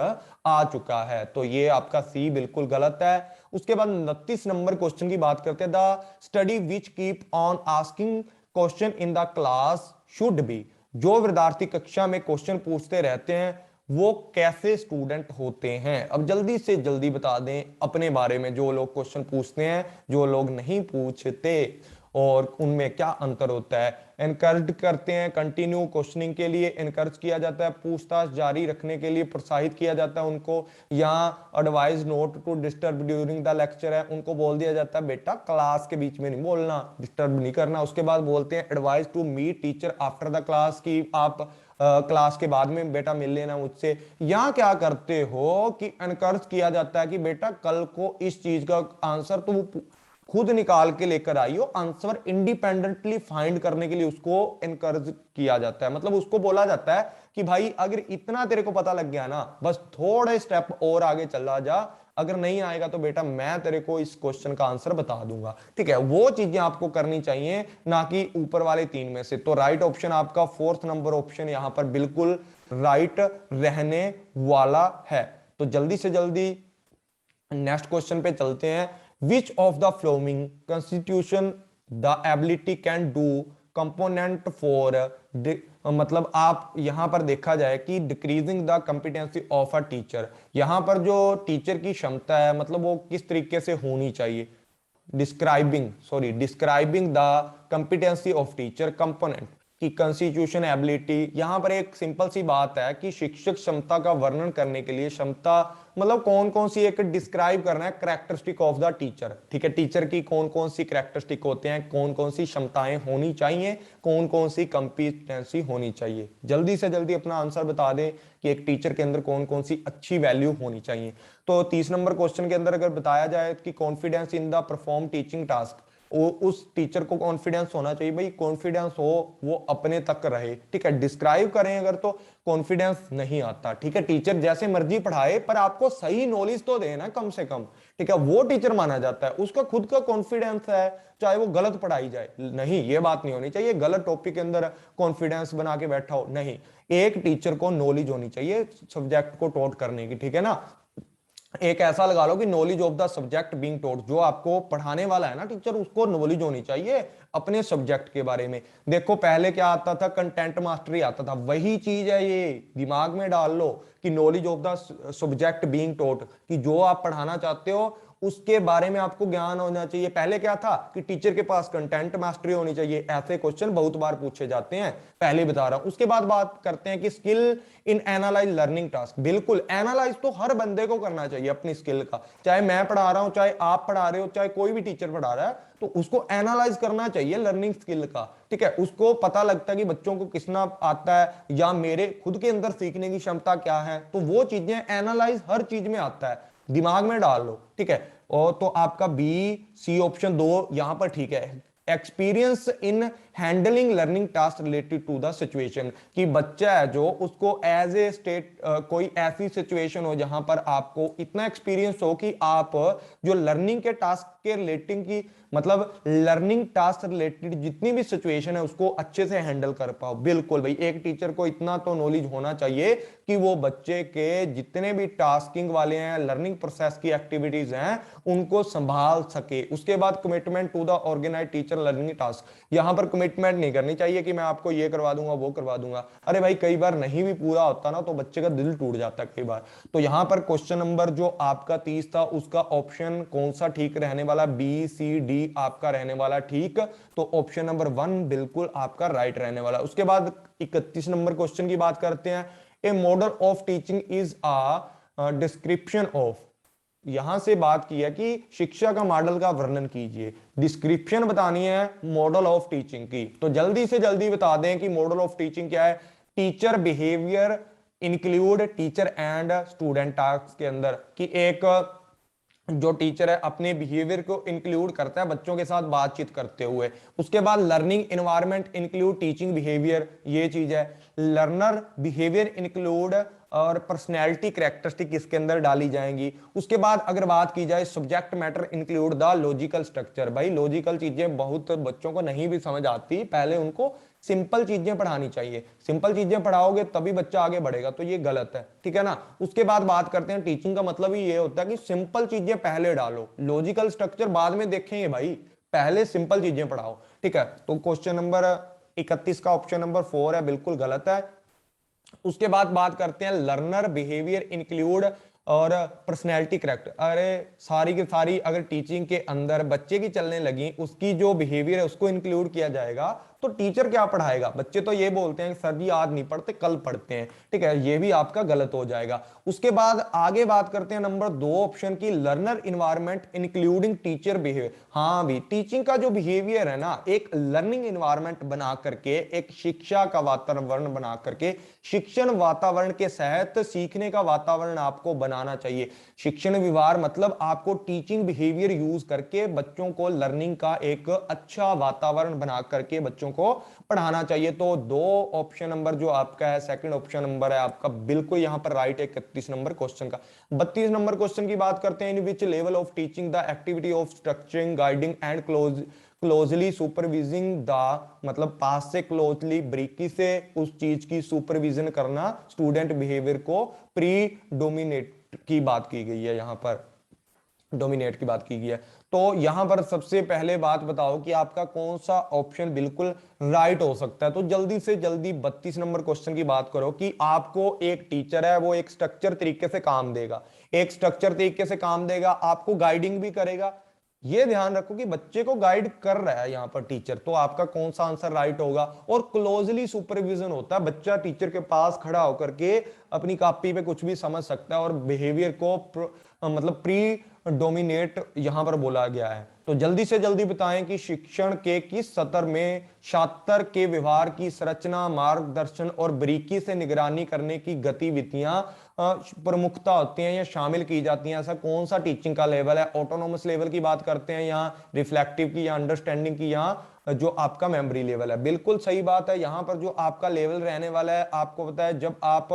आ चुका है, तो ये आपका सी बिल्कुल गलत है। उसके बाद 29 नंबर क्वेश्चन की बात करते हैं, the study which keep on asking question in the class should be, जो विद्यार्थी कक्षा में क्वेश्चन पूछते रहते हैं वो कैसे स्टूडेंट होते हैं। अब जल्दी से जल्दी बता दें अपने बारे में, जो लोग क्वेश्चन पूछते हैं, जो लोग नहीं पूछते। और उनमें क्या अंतर होता है। एनकरेज करते हैं कंटिन्यू क्वेश्चनिंग के लिए एनकरेज किया जाता है, पूछताछ जारी रखने के लिए प्रोत्साहित किया जाता है उनको, या advice not to disturb during the lecture है, उनको बोल दिया जाता है बेटा क्लास के बीच में नहीं बोलना, डिस्टर्ब नहीं करना। उसके बाद बोलते हैं advice to meet teacher after the class, की आप क्लास के बाद में बेटा मिल लेना मुझसे। यहाँ क्या करते हो कि एनकरेज किया जाता है कि बेटा कल को इस चीज का आंसर तो खुद निकाल के लेकर आइयो, आंसर इंडिपेंडेंटली फाइंड करने के लिए उसको एनकरेज किया जाता है। मतलब उसको बोला जाता है कि भाई अगर इतना तेरे को पता लग गया ना, बस थोड़े स्टेप और आगे चला जा, अगर नहीं आएगा तो बेटा मैं तेरे को इस क्वेश्चन का आंसर बता दूंगा। ठीक है, वो चीजें आपको करनी चाहिए, ना कि ऊपर वाले तीन में से। तो राइट ऑप्शन आपका फोर्थ नंबर ऑप्शन यहां पर बिल्कुल राइट रहने वाला है। तो जल्दी से जल्दी नेक्स्ट क्वेश्चन पे चलते हैं। Which of the flowing constitution the ability can do component for, मतलब आप यहां पर देखा जाए कि decreasing the competency of a teacher, यहां पर जो टीचर की क्षमता है मतलब वो किस तरीके से होनी चाहिए। Describing the competency of teacher component की कॉन्स्टिट्यूशन एबिलिटी। यहां पर एक सिंपल सी बात है कि शिक्षक क्षमता का वर्णन करने के लिए क्षमता मतलब कौन कौन सी एक डिस्क्राइब करना है कैरेक्टरिस्टिक ऑफ द टीचर। ठीक है, टीचर की कौन कौन सी कैरेक्टरिस्टिक होते हैं, कौन कौन सी क्षमताएं होनी चाहिए, कौन कौन सी कंपिटेंसी होनी चाहिए। जल्दी से जल्दी अपना आंसर बता दें कि एक टीचर के अंदर कौन कौन सी अच्छी वैल्यू होनी चाहिए। तो 30 नंबर क्वेश्चन के अंदर अगर बताया जाए कि confidence in the perform teaching task, उस टीचर को कॉन्फिडेंस होना चाहिए भाई, कॉन्फिडेंस हो वो अपने तक रहे। ठीक है, डिस्क्राइब करें अगर तो कॉन्फिडेंस नहीं आता। ठीक है, टीचर जैसे मर्जी पढ़ाए पर आपको सही नॉलेज तो दे ना कम से कम। ठीक है, वो टीचर माना जाता है। उसका खुद का कॉन्फिडेंस है, चाहे वो गलत पढ़ाई जाए, नहीं ये बात नहीं होनी चाहिए गलत टॉपिक के अंदर कॉन्फिडेंस बना के बैठा हो, नहीं। एक टीचर को नॉलेज होनी चाहिए सब्जेक्ट को टॉट करने की। ठीक है ना, एक ऐसा लगा लो कि knowledge of the subject being taught, जो आपको पढ़ाने वाला है ना टीचर, उसको नॉलेज होनी चाहिए अपने सब्जेक्ट के बारे में। देखो पहले क्या आता था, कंटेंट मास्टरी आता था, वही चीज है ये, दिमाग में डाल लो कि knowledge of the subject being taught, कि जो आप पढ़ाना चाहते हो उसके बारे में आपको ज्ञान होना चाहिए। पहले क्या था कि टीचर के पास कंटेंट मास्टरी होनी चाहिए। ऐसे क्वेश्चन बहुत बार पूछे जाते हैं, पहले बता रहा हूं। उसके बाद बात करते हैं कि skill in analyse learning task. बिल्कुल एनालाइज तो हर बंदे को करना चाहिए अपनी स्किल का, चाहे मैं पढ़ा रहा हूं, चाहे आप पढ़ा रहे हो, चाहे कोई भी टीचर पढ़ा रहा है, तो उसको एनालाइज करना चाहिए लर्निंग स्किल का। ठीक है, उसको पता लगता है कि बच्चों को कितना आता है या मेरे खुद के अंदर सीखने की क्षमता क्या है, तो वो चीजें एनालाइज हर चीज में आता है, दिमाग में डाल लो। ठीक है, और तो आपका बी सी ऑप्शन दो यहां पर ठीक है। Experience in handling learning task related to the situation, कि बच्चा है जो उसको एज ए स्टेट कोई ऐसी सिचुएशन हो जहां पर आपको इतना एक्सपीरियंस हो कि आप जो लर्निंग के टास्क के रिलेटिंग की मतलब लर्निंग टास्क रिलेटेड जितनी भी सिचुएशन है उसको अच्छे से हैंडल कर पाओ। बिल्कुल भाई, एक टीचर को इतना तो नॉलेज होना चाहिए कि वो बच्चे के जितने भी टास्किंग वाले हैं, लर्निंग प्रोसेस की एक्टिविटीज हैं, उनको संभाल सके। उसके बाद commitment to the organise teacher learning task, यहां पर कमिटमेंट नहीं करनी चाहिए कि मैं आपको ये करवा दूंगा वो करवा दूंगा। अरे भाई कई बार नहीं भी पूरा होता ना तो बच्चे का दिल टूट जाता है कई बार। तो यहां पर क्वेश्चन नंबर जो आपका 30 था उसका ऑप्शन कौन सा ठीक रहने वाला, बी सी डी आपका रहने वाला ठीक। तो ऑप्शन नंबर 1 बिल्कुल आपका राइट रहने वाला। उसके बाद 31 नंबर क्वेश्चन की बात करते हैं। A model of teaching is a description of, यहां से बात की है कि शिक्षा का मॉडल का वर्णन कीजिए, डिस्क्रिप्शन बतानी है मॉडल ऑफ टीचिंग की। तो जल्दी से जल्दी बता दें कि मॉडल ऑफ टीचिंग क्या है। Teacher behaviour include teacher and student task के अंदर, कि एक जो टीचर है अपने बिहेवियर को इंक्लूड करता है बच्चों के साथ बातचीत करते हुए। उसके बाद learning environment include teaching behaviour, ये चीज है। लर्नर बिहेवियर इंक्लूड और पर्सनैलिटी कैरेक्टरिस्टिक इसके अंदर डाली जाएंगी। उसके बाद अगर बात की जाए subject matter include the logical structure, भाई लॉजिकल चीजें बहुत बच्चों को नहीं भी समझ आती, पहले उनको सिंपल चीजें पढ़ानी चाहिए। सिंपल चीजें पढ़ाओगे तभी बच्चा आगे बढ़ेगा, तो ये गलत है। ठीक है ना, उसके बाद बात करते हैं टीचिंग का मतलब ही ये होता है कि सिंपल चीजें पहले डालो, लॉजिकल स्ट्रक्चर बाद में देखेंगे भाई, पहले सिंपल चीजें पढ़ाओ। ठीक है, तो क्वेश्चन नंबर 31 का ऑप्शन नंबर 4 है, बिल्कुल गलत है। उसके बाद बात करते हैं लर्नर बिहेवियर इंक्लूड और पर्सनैलिटी करेक्ट। अरे सारी की सारी अगर टीचिंग के अंदर बच्चे की चलने लगी, उसकी जो बिहेवियर है उसको इंक्लूड किया जाएगा, तो टीचर क्या पढ़ाएगा? बच्चे तो ये बोलते हैं कि सर जी आज नहीं पढ़ते कल पढ़ते हैं, ठीक है, ये भी आपका गलत हो जाएगा। उसके बाद आगे बात करते हैं नंबर 2 ऑप्शन की, learner environment including teacher behaviour. हाँ भी, टीचिंग का जो बिहेवियर है ना, एक लर्निंग इन्वायरमेंट बना करके, एक शिक्षा का वातावरण बना करके, शिक्षण वातावरण के तहत सीखने का वातावरण आपको बनाना चाहिए। शिक्षण व्यवहार मतलब आपको टीचिंग बिहेवियर यूज करके बच्चों को लर्निंग का एक अच्छा वातावरण बना करके बच्चों को पढ़ाना चाहिए। तो 2 ऑप्शन नंबर जो आपका है, सेकंड ऑप्शन नंबर है आपका, बिल्कुल यहां पर राइट है 31 नंबर क्वेश्चन का। 32 नंबर क्वेश्चन की बात करते हैं, in which level of teaching the activity of structuring guiding and closely supervising the, मतलब पास से क्लोजली बारीकी से उस चीज की सुपरविजन करना, स्टूडेंट बिहेवियर को प्री डोमिनेट की बात की गई है, यहां पर डोमिनेट की बात की गई है। तो यहां पर सबसे पहले बात बताओ कि आपका कौन सा ऑप्शन बिल्कुल राइट हो सकता है। तो जल्दी से जल्दी 32 नंबर क्वेश्चन की बात करो कि आपको एक टीचर है, वो एक स्ट्रक्चर तरीके से काम देगा, एक स्ट्रक्चर तरीके से काम देगा, आपको गाइडिंग भी करेगा। ये ध्यान रखो कि बच्चे को गाइड कर रहा है यहां पर टीचर, तो आपका कौन सा आंसर राइट होगा। और क्लोजली सुपरविजन होता है, बच्चा टीचर के पास खड़ा होकर के अपनी कॉपी पे कुछ भी समझ सकता है, और बिहेवियर को मतलब प्री डोमिनेट यहां पर बोला गया है। तो जल्दी से जल्दी बताएं कि शिक्षण के किस सत्र में छात्र के व्यवहार की संरचना, मार्गदर्शन और बारीकी से निगरानी करने की गतिविधियां प्रमुखता होती हैं या शामिल की जाती हैं। ऐसा कौन सा टीचिंग का लेवल है? ऑटोनोमस लेवल की बात करते हैं यहाँ, रिफ्लेक्टिव की या अंडरस्टैंडिंग की, यहाँ जो आपका मेमोरी लेवल है। बिल्कुल सही बात है, यहाँ पर जो आपका लेवल रहने वाला है, आपको पता है जब आप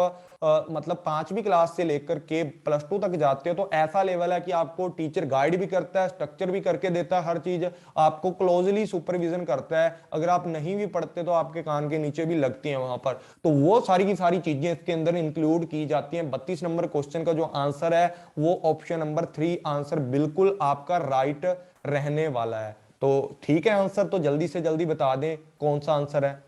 मतलब 5वीं क्लास से लेकर के +2 तक जाते हो, तो ऐसा लेवल है कि आपको टीचर गाइड भी करता है, स्ट्रक्चर भी करके देता है, हर चीज आपको क्लोजली सुपरविजन करता है। अगर आप नहीं भी पढ़ते तो आपके कान के नीचे भी लगती हैं वहां पर। तो वो सारी की सारी चीजें इसके अंदर इंक्लूड की जाती हैं। 32 नंबर क्वेश्चन का जो आंसर है वो ऑप्शन नंबर 3 आंसर बिल्कुल आपका राइट रहने वाला है। तो ठीक है आंसर, तो जल्दी से जल्दी बता दें कौन सा आंसर है।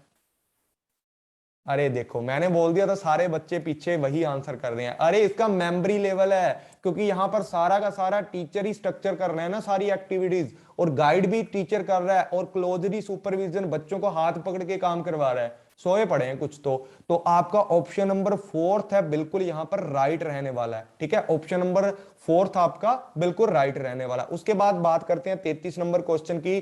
अरे देखो मैंने बोल दिया था, सारे बच्चे पीछे वही आंसर कर रहे हैं। अरे इसका मेमोरी लेवल है, क्योंकि यहां पर सारा का सारा टीचर ही स्ट्रक्चर कर रहे हैं ना सारी एक्टिविटीज, और गाइड भी टीचर कर रहा है, और क्लोजली सुपरविजन बच्चों को हाथ पकड़ के काम करवा रहा है। सोए पड़े हैं कुछ तो आपका ऑप्शन नंबर 4 है बिल्कुल यहां पर राइट रहने वाला है। ठीक है, ऑप्शन नंबर 4 आपका बिल्कुल राइट रहने वाला। उसके बाद बात करते हैं 33 नंबर क्वेश्चन की,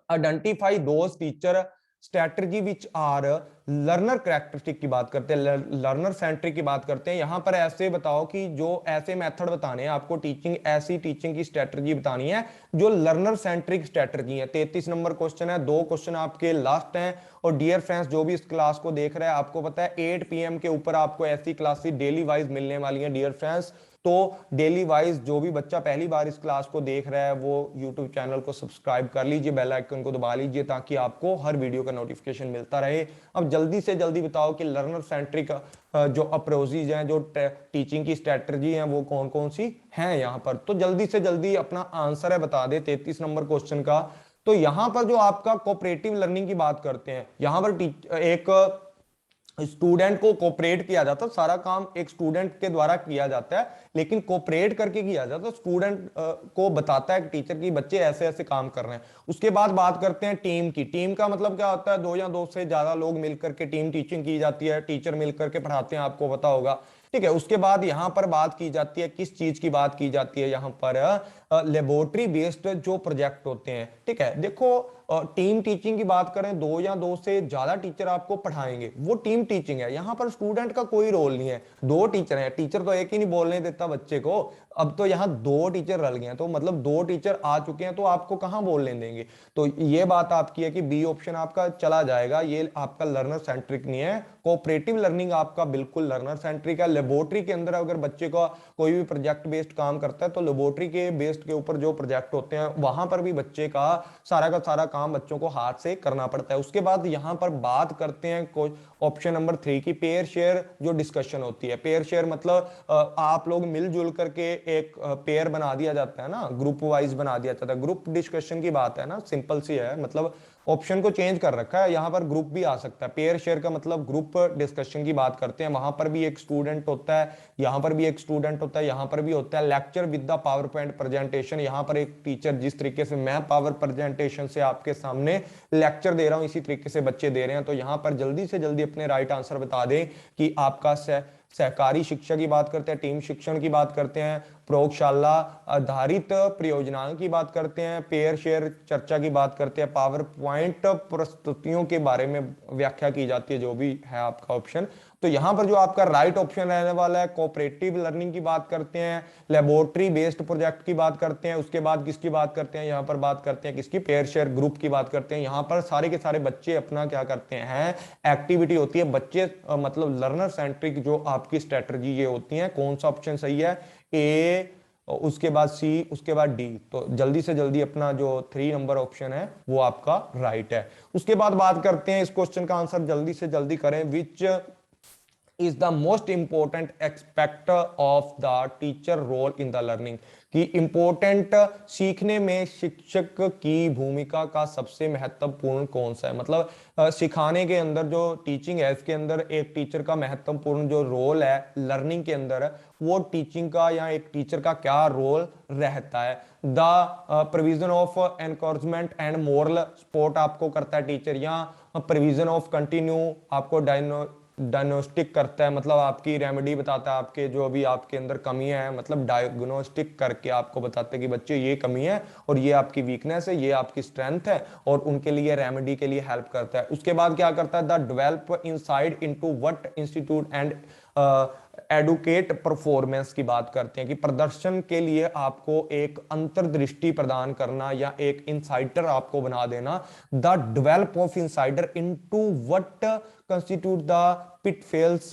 identify those teacher strategy which are learner characteristic की बात करते हैं, लर्नर सेंट्रिक की बात करते हैं। यहां पर ऐसे बताओ कि जो ऐसे मेथड बताने हैं आपको, टीचिंग ऐसी टीचिंग की स्ट्रेटजी बतानी है जो लर्नर सेंट्रिक स्ट्रेटजी है। 33 नंबर क्वेश्चन है, 2 क्वेश्चन आपके लास्ट हैं। और डियर फ्रेंड्स, जो भी इस क्लास को देख रहे हैं, आपको पता है 8 PM के ऊपर आपको ऐसी क्लासेस डेली वाइज मिलने वाली हैं डियर फ्रेंड्स। तो डेली वाइज जो भी बच्चा पहली बार इस क्लास को देख रहा है, वो यूट्यूब चैनल को सब्सक्राइब कर लीजिए, बेल आइकन को दबा लीजिए, ताकि आपको हर वीडियो का नोटिफिकेशन मिलता रहे। अब जल्दी से जल्दी बताओ कि लर्नर सेंट्रिक जो अप्रोचेज हैं, जो टीचिंग की स्ट्रेटजी हैं, वो कौन कौन सी हैं यहाँ पर। तो जल्दी से जल्दी अपना आंसर है बता दे 33 नंबर क्वेश्चन का। तो यहाँ पर जो आपका कोऑपरेटिव लर्निंग की बात करते हैं, यहाँ पर एक स्टूडेंट को कोऑपरेट किया जाता है, सारा काम एक स्टूडेंट के द्वारा किया जाता है, लेकिन कोऑपरेट करके किया जाता है। स्टूडेंट को बताता है टीचर की बच्चे ऐसे ऐसे काम कर रहे हैं। उसके बाद बात करते हैं टीम की। टीम का मतलब क्या होता है? 2 या 2 से ज्यादा लोग मिलकर के टीम टीचिंग की जाती है, टीचर मिलकर के पढ़ाते हैं, आपको पता होगा। ठीक है, उसके बाद यहां पर बात की जाती है, किस चीज की बात की जाती है यहां पर? लेबोरेटरी बेस्ड जो प्रोजेक्ट होते हैं। ठीक है, देखो टीम टीचिंग की बात करें, 2 या 2 से ज्यादा टीचर आपको पढ़ाएंगे, वो टीम टीचिंग है। यहां पर स्टूडेंट का कोई रोल नहीं है, 2 टीचर हैं, टीचर तो एक ही नहीं बोलने देता बच्चे को। अब तो यहाँ 2 टीचर रल गए हैं, तो मतलब 2 टीचर आ चुके हैं, तो आपको कहां बोलने देंगे? तो ये बात आपकी है कि बी ऑप्शन आपका चला जाएगा, ये आपका लर्नर सेंट्रिक नहीं है। कोऑपरेटिव लर्निंग आपका बिल्कुल लर्नर सेंट्रिक है। लेबोरेटरी के अंदर अगर बच्चे का कोई भी प्रोजेक्ट बेस्ड काम करता है, तो लेबोरेटरी के बेस्ड के ऊपर जो प्रोजेक्ट होते हैं, वहां पर भी बच्चे का सारा काम बच्चों को हाथ से करना पड़ता है। उसके बाद यहां पर बात करते हैं ऑप्शन नंबर 3 की, पेयर शेयर जो डिस्कशन होती है। पेयर शेयर मतलब आप लोग मिलजुल करके एक पेयर बना दिया जाता है ना, ग्रुप वाइज बना दिया जाता है। ग्रुप डिस्कशन की बात है ना, सिंपल सी है, मतलब ऑप्शन को चेंज कर रखा है, यहां पर ग्रुप भी आ सकता है। पेयर शेयर का मतलब ग्रुप ग्रुप डिस्कशन की बात करते हैं, वहां पर भी एक स्टूडेंट होता है, यहाँ पर भी एक स्टूडेंट होता है, यहाँ पर भी होता है। Lecture with the power point presentation, यहाँ पर एक टीचर, जिस तरीके से मैं पावर प्रेजेंटेशन से आपके सामने लेक्चर दे रहा हूँ इसी तरीके से बच्चे दे रहे हैं। तो यहाँ पर जल्दी से जल्दी अपने राइट आंसर बता दें कि आपका सहकारी शिक्षा की बात करते हैं, टीम शिक्षण की बात करते हैं, प्रयोगशाला आधारित परियोजनाओं की बात करते हैं, पेयर शेयर चर्चा की बात करते हैं, पावर पॉइंट प्रस्तुतियों के बारे में व्याख्या की जाती है, जो भी है आपका ऑप्शन। तो यहां पर जो आपका राइट ऑप्शन रहने वाला है, कोऑपरेटिव लर्निंग की बात करते हैं, लेबोरेटरी बेस्ड प्रोजेक्ट की बात करते हैं, उसके बाद किसकी बात करते हैं, यहाँ पर बात करते हैं किसकी, पेयर शेयर ग्रुप की बात करते हैं। यहाँ पर सारे के सारे बच्चे अपना क्या करते हैं, एक्टिविटी होती है बच्चे मतलब लर्नर सेंट्रिक जो आपकी स्ट्रेटजी ये होती है। कौन सा ऑप्शन सही है, ए, उसके बाद सी, उसके बाद डी। तो जल्दी से जल्दी अपना जो 3 नंबर ऑप्शन है वो आपका राइट है। उसके बाद बात करते हैं, इस क्वेश्चन का आंसर जल्दी से जल्दी करें। विच is the most important aspect of the teacher role in the learning, कि इंपॉर्टेंट सीखने में शिक्षक की भूमिका का सबसे महत्वपूर्ण कौन सा है। मतलब सिखाने के अंदर जो टीचिंग है इसके अंदर एक टीचर का महत्वपूर्ण जो रोल है लर्निंग के अंदर, वो टीचिंग का या एक टीचर का क्या रोल रहता है। The provision of encouragement and moral support आपको करता है टीचर, या प्रोविजन ऑफ कंटिन्यू आपको डायग्नोस्टिक करता है, मतलब आपकी रेमेडी बताता है, आपके जो भी आपके अंदर कमियां हैं, मतलब डायग्नोस्टिक करके आपको बताते हैं कि बच्चे ये कमी है और ये आपकी वीकनेस है, ये आपकी स्ट्रेंथ है, और उनके लिए रेमेडी के लिए हेल्प करता है। उसके बाद क्या करता है, the develop inside into what institute and educate performance की बात करते हैं, कि प्रदर्शन के लिए आपको एक अंतर्दृष्टि प्रदान करना या एक इंसाइटर आपको बना देना। The develop of insider into what constitute the pitfalls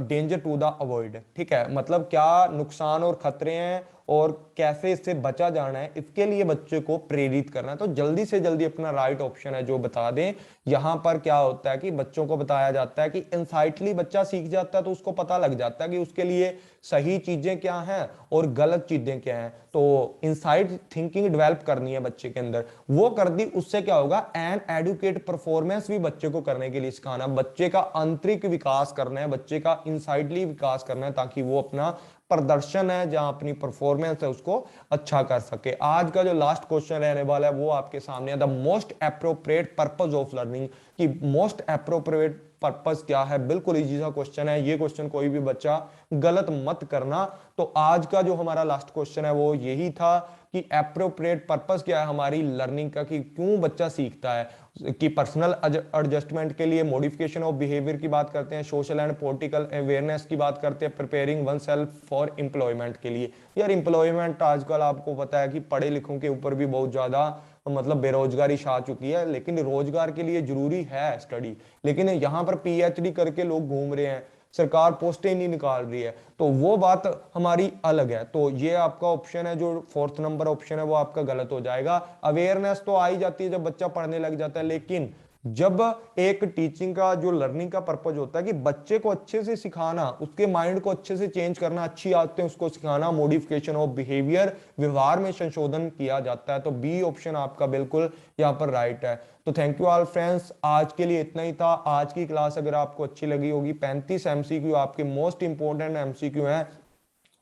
danger to the avoid. ठीक है, मतलब क्या नुकसान और खतरे हैं और कैसे इससे बचा जाना है, इसके लिए बच्चे को प्रेरित करना है। तो जल्दी से जल्दी अपना राइट ऑप्शन है जो बता दें। यहां पर क्या होता है कि बच्चों को बताया जाता है कि इंसाइटली बच्चा सीख जाता है, तो उसको पता लग जाता है कि उसके लिए सही चीजें क्या हैं और गलत चीजें क्या हैं। तो इनसाइट थिंकिंग डेवलप करनी है बच्चे के अंदर, वो कर दी, उससे क्या होगा, एंड एडुकेट परफॉर्मेंस भी बच्चे को करने के लिए सिखाना, बच्चे का आंतरिक विकास करना है, बच्चे का इनसाइडली विकास करना है, ताकि वो अपना प्रदर्शन है जहां अपनी परफॉर्मेंस है उसको अच्छा कर सके। आज का जो लास्ट क्वेश्चन रहने वाला है वो आपके सामने है, the most appropriate purpose of learning, कि मोस्ट एप्रोप्रिएट पर्पस क्या है। बिल्कुल इजी सा क्वेश्चन है, ये क्वेश्चन कोई भी बच्चा गलत मत करना। तो आज का जो हमारा लास्ट क्वेश्चन है वो यही था कि एप्रोप्रिएट पर्पस क्या है हमारी लर्निंग का, कि क्यों बच्चा सीखता है, कि पर्सनल एडजस्टमेंट के लिए, मॉडिफिकेशन ऑफ बिहेवियर की बात करते हैं, सोशल एंड पॉलिटिकल अवेयरनेस की बात करते हैं, preparing one self for employment के लिए। यार एम्प्लॉयमेंट आजकल आपको पता है कि पढ़े लिखों के ऊपर भी बहुत ज्यादा मतलब बेरोजगारी छा चुकी है, लेकिन रोजगार के लिए जरूरी है स्टडी। लेकिन यहाँ पर पीएचडी करके लोग घूम रहे हैं, सरकार पोस्टें नहीं निकाल रही है, तो वो बात हमारी अलग है। तो ये आपका ऑप्शन है जो 4th नंबर ऑप्शन है वो आपका गलत हो जाएगा। अवेयरनेस तो आ ही जाती है जब बच्चा पढ़ने लग जाता है, लेकिन जब एक टीचिंग का जो लर्निंग का पर्पज होता है कि बच्चे को अच्छे से सिखाना, उसके माइंड को अच्छे से चेंज करना, अच्छी आदतें उसको सिखाना, मॉडिफिकेशन ऑफ बिहेवियर, व्यवहार में संशोधन किया जाता है। तो बी ऑप्शन आपका बिल्कुल यहाँ पर राइट है। तो थैंक यू ऑल फ्रेंड्स, आज के लिए इतना ही था। आज की क्लास अगर आपको अच्छी लगी होगी, 35 एमसीक्यू आपके मोस्ट इंपोर्टेंट एमसीक्यू हैं,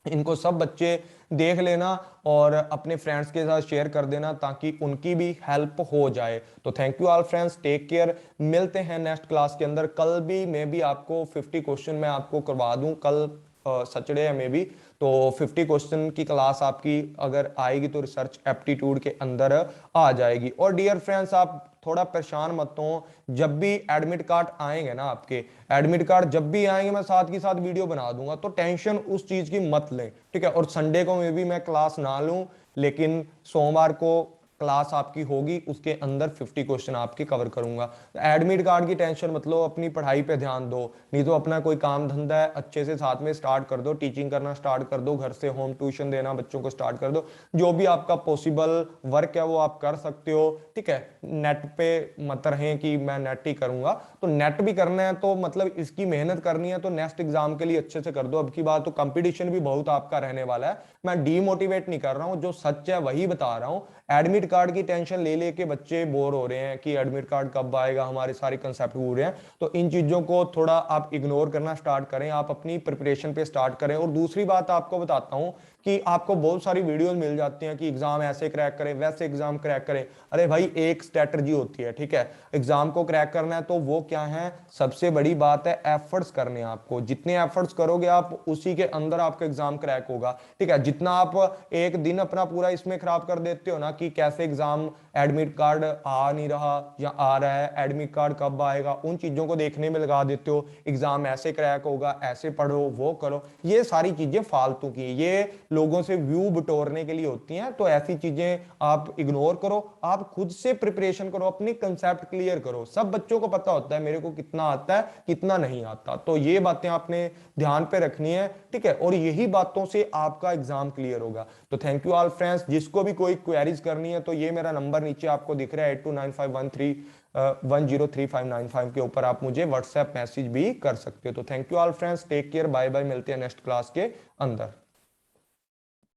इनको सब बच्चे देख लेना और अपने फ्रेंड्स के साथ शेयर कर देना ताकि उनकी भी हेल्प हो जाए। तो thank you all friends, take care, मिलते हैं नेक्स्ट क्लास के अंदर। कल भी मैं भी आपको 50 क्वेश्चन मैं आपको करवा दूं, कल सैटरडे है में भी, तो 50 क्वेश्चन की क्लास आपकी अगर आएगी तो रिसर्च एप्टीट्यूड के अंदर आ जाएगी। और डियर फ्रेंड्स, आप थोड़ा परेशान मत हो, जब भी एडमिट कार्ड आएंगे ना, आपके एडमिट कार्ड जब भी आएंगे मैं साथ के साथ वीडियो बना दूंगा, तो टेंशन उस चीज की मत लें, ठीक है। और संडे को मैं भी मैं क्लास ना लूं, लेकिन सोमवार को क्लास आपकी होगी, उसके अंदर 50 क्वेश्चन आपके कवर करूंगा। एडमिट कार्ड की टेंशन मत लो, अपनी पढ़ाई पे ध्यान दो, नहीं तो अपना कोई काम धंधा है अच्छे से साथ में स्टार्ट कर दो, टीचिंग करना स्टार्ट कर दो, घर से होम ट्यूशन देना बच्चों को स्टार्ट कर दो, जो भी आपका पॉसिबल वर्क है वो आप कर सकते हो, ठीक है। नेट पे मत रहें कि मैं नेट ही करूंगा, तो नेट भी करना है तो मतलब इसकी मेहनत करनी है तो नेक्स्ट एग्जाम के लिए अच्छे से कर दो। अब की बात तो कंपटीशन भी बहुत आपका रहने वाला है, मैं डीमोटिवेट नहीं कर रहा हूं, जो सच है वही बता रहा हूं। एडमिट कार्ड की टेंशन ले लेके बच्चे बोर हो रहे हैं कि एडमिट कार्ड कब आएगा, हमारे सारे कंसेप्ट भूल रहे हैं। तो इन चीजों को थोड़ा आप इग्नोर करना स्टार्ट करें, आप अपनी प्रिपरेशन पे स्टार्ट करें। और दूसरी बात आपको बताता हूं कि आपको बहुत सारी वीडियोस मिल जाती हैं कि एग्जाम ऐसे क्रैक करें, वैसे एग्जाम क्रैक करें। अरे भाई, एक स्ट्रेटजी होती है, ठीक है। एग्जाम को क्रैक करना है तो वो क्या है, सबसे बड़ी बात है एफर्ट्स करने हैं आपको। जितने एफर्ट्स करोगे आप, उसी के अंदर आपका एग्जाम क्रैक होगा, ठीक है। जितना आप एक दिन अपना पूरा इसमें खराब कर देते हो ना कि कैसे एग्जाम, एडमिट कार्ड आ नहीं रहा या आ रहा है, एडमिट कार्ड कब आएगा, उन चीजों को देखने में लगा देते हो, एग्जाम ऐसे क्रैक होगा, ऐसे पढ़ो, वो करो। ये सारी चीजें फालतू की, ये लोगों से व्यू बटोरने के लिए होती हैं। तो ऐसी चीजें आप इग्नोर करो, आप खुद से प्रिपरेशन करो, अपनी कंसेप्ट क्लियर करो। सब बच्चों को पता होता है मेरे को कितना आता है, कितना नहीं आता। तो ये बातें आपने ध्यान पे रखनी है, ठीक है। और यही बातों से आपका एग्जाम क्लियर होगा। तो थैंक यू ऑल फ्रेंड्स। जिसको भी कोई क्वेरीज करनी है तो ये मेरा नंबर नीचे आपको दिख रहा है 829513103595 के ऊपर आप मुझे व्हाट्सएप मैसेज भी कर सकते हो। तो thank you all friends, take care, bye bye, मिलते हैं नेक्स्ट क्लास के अंदर।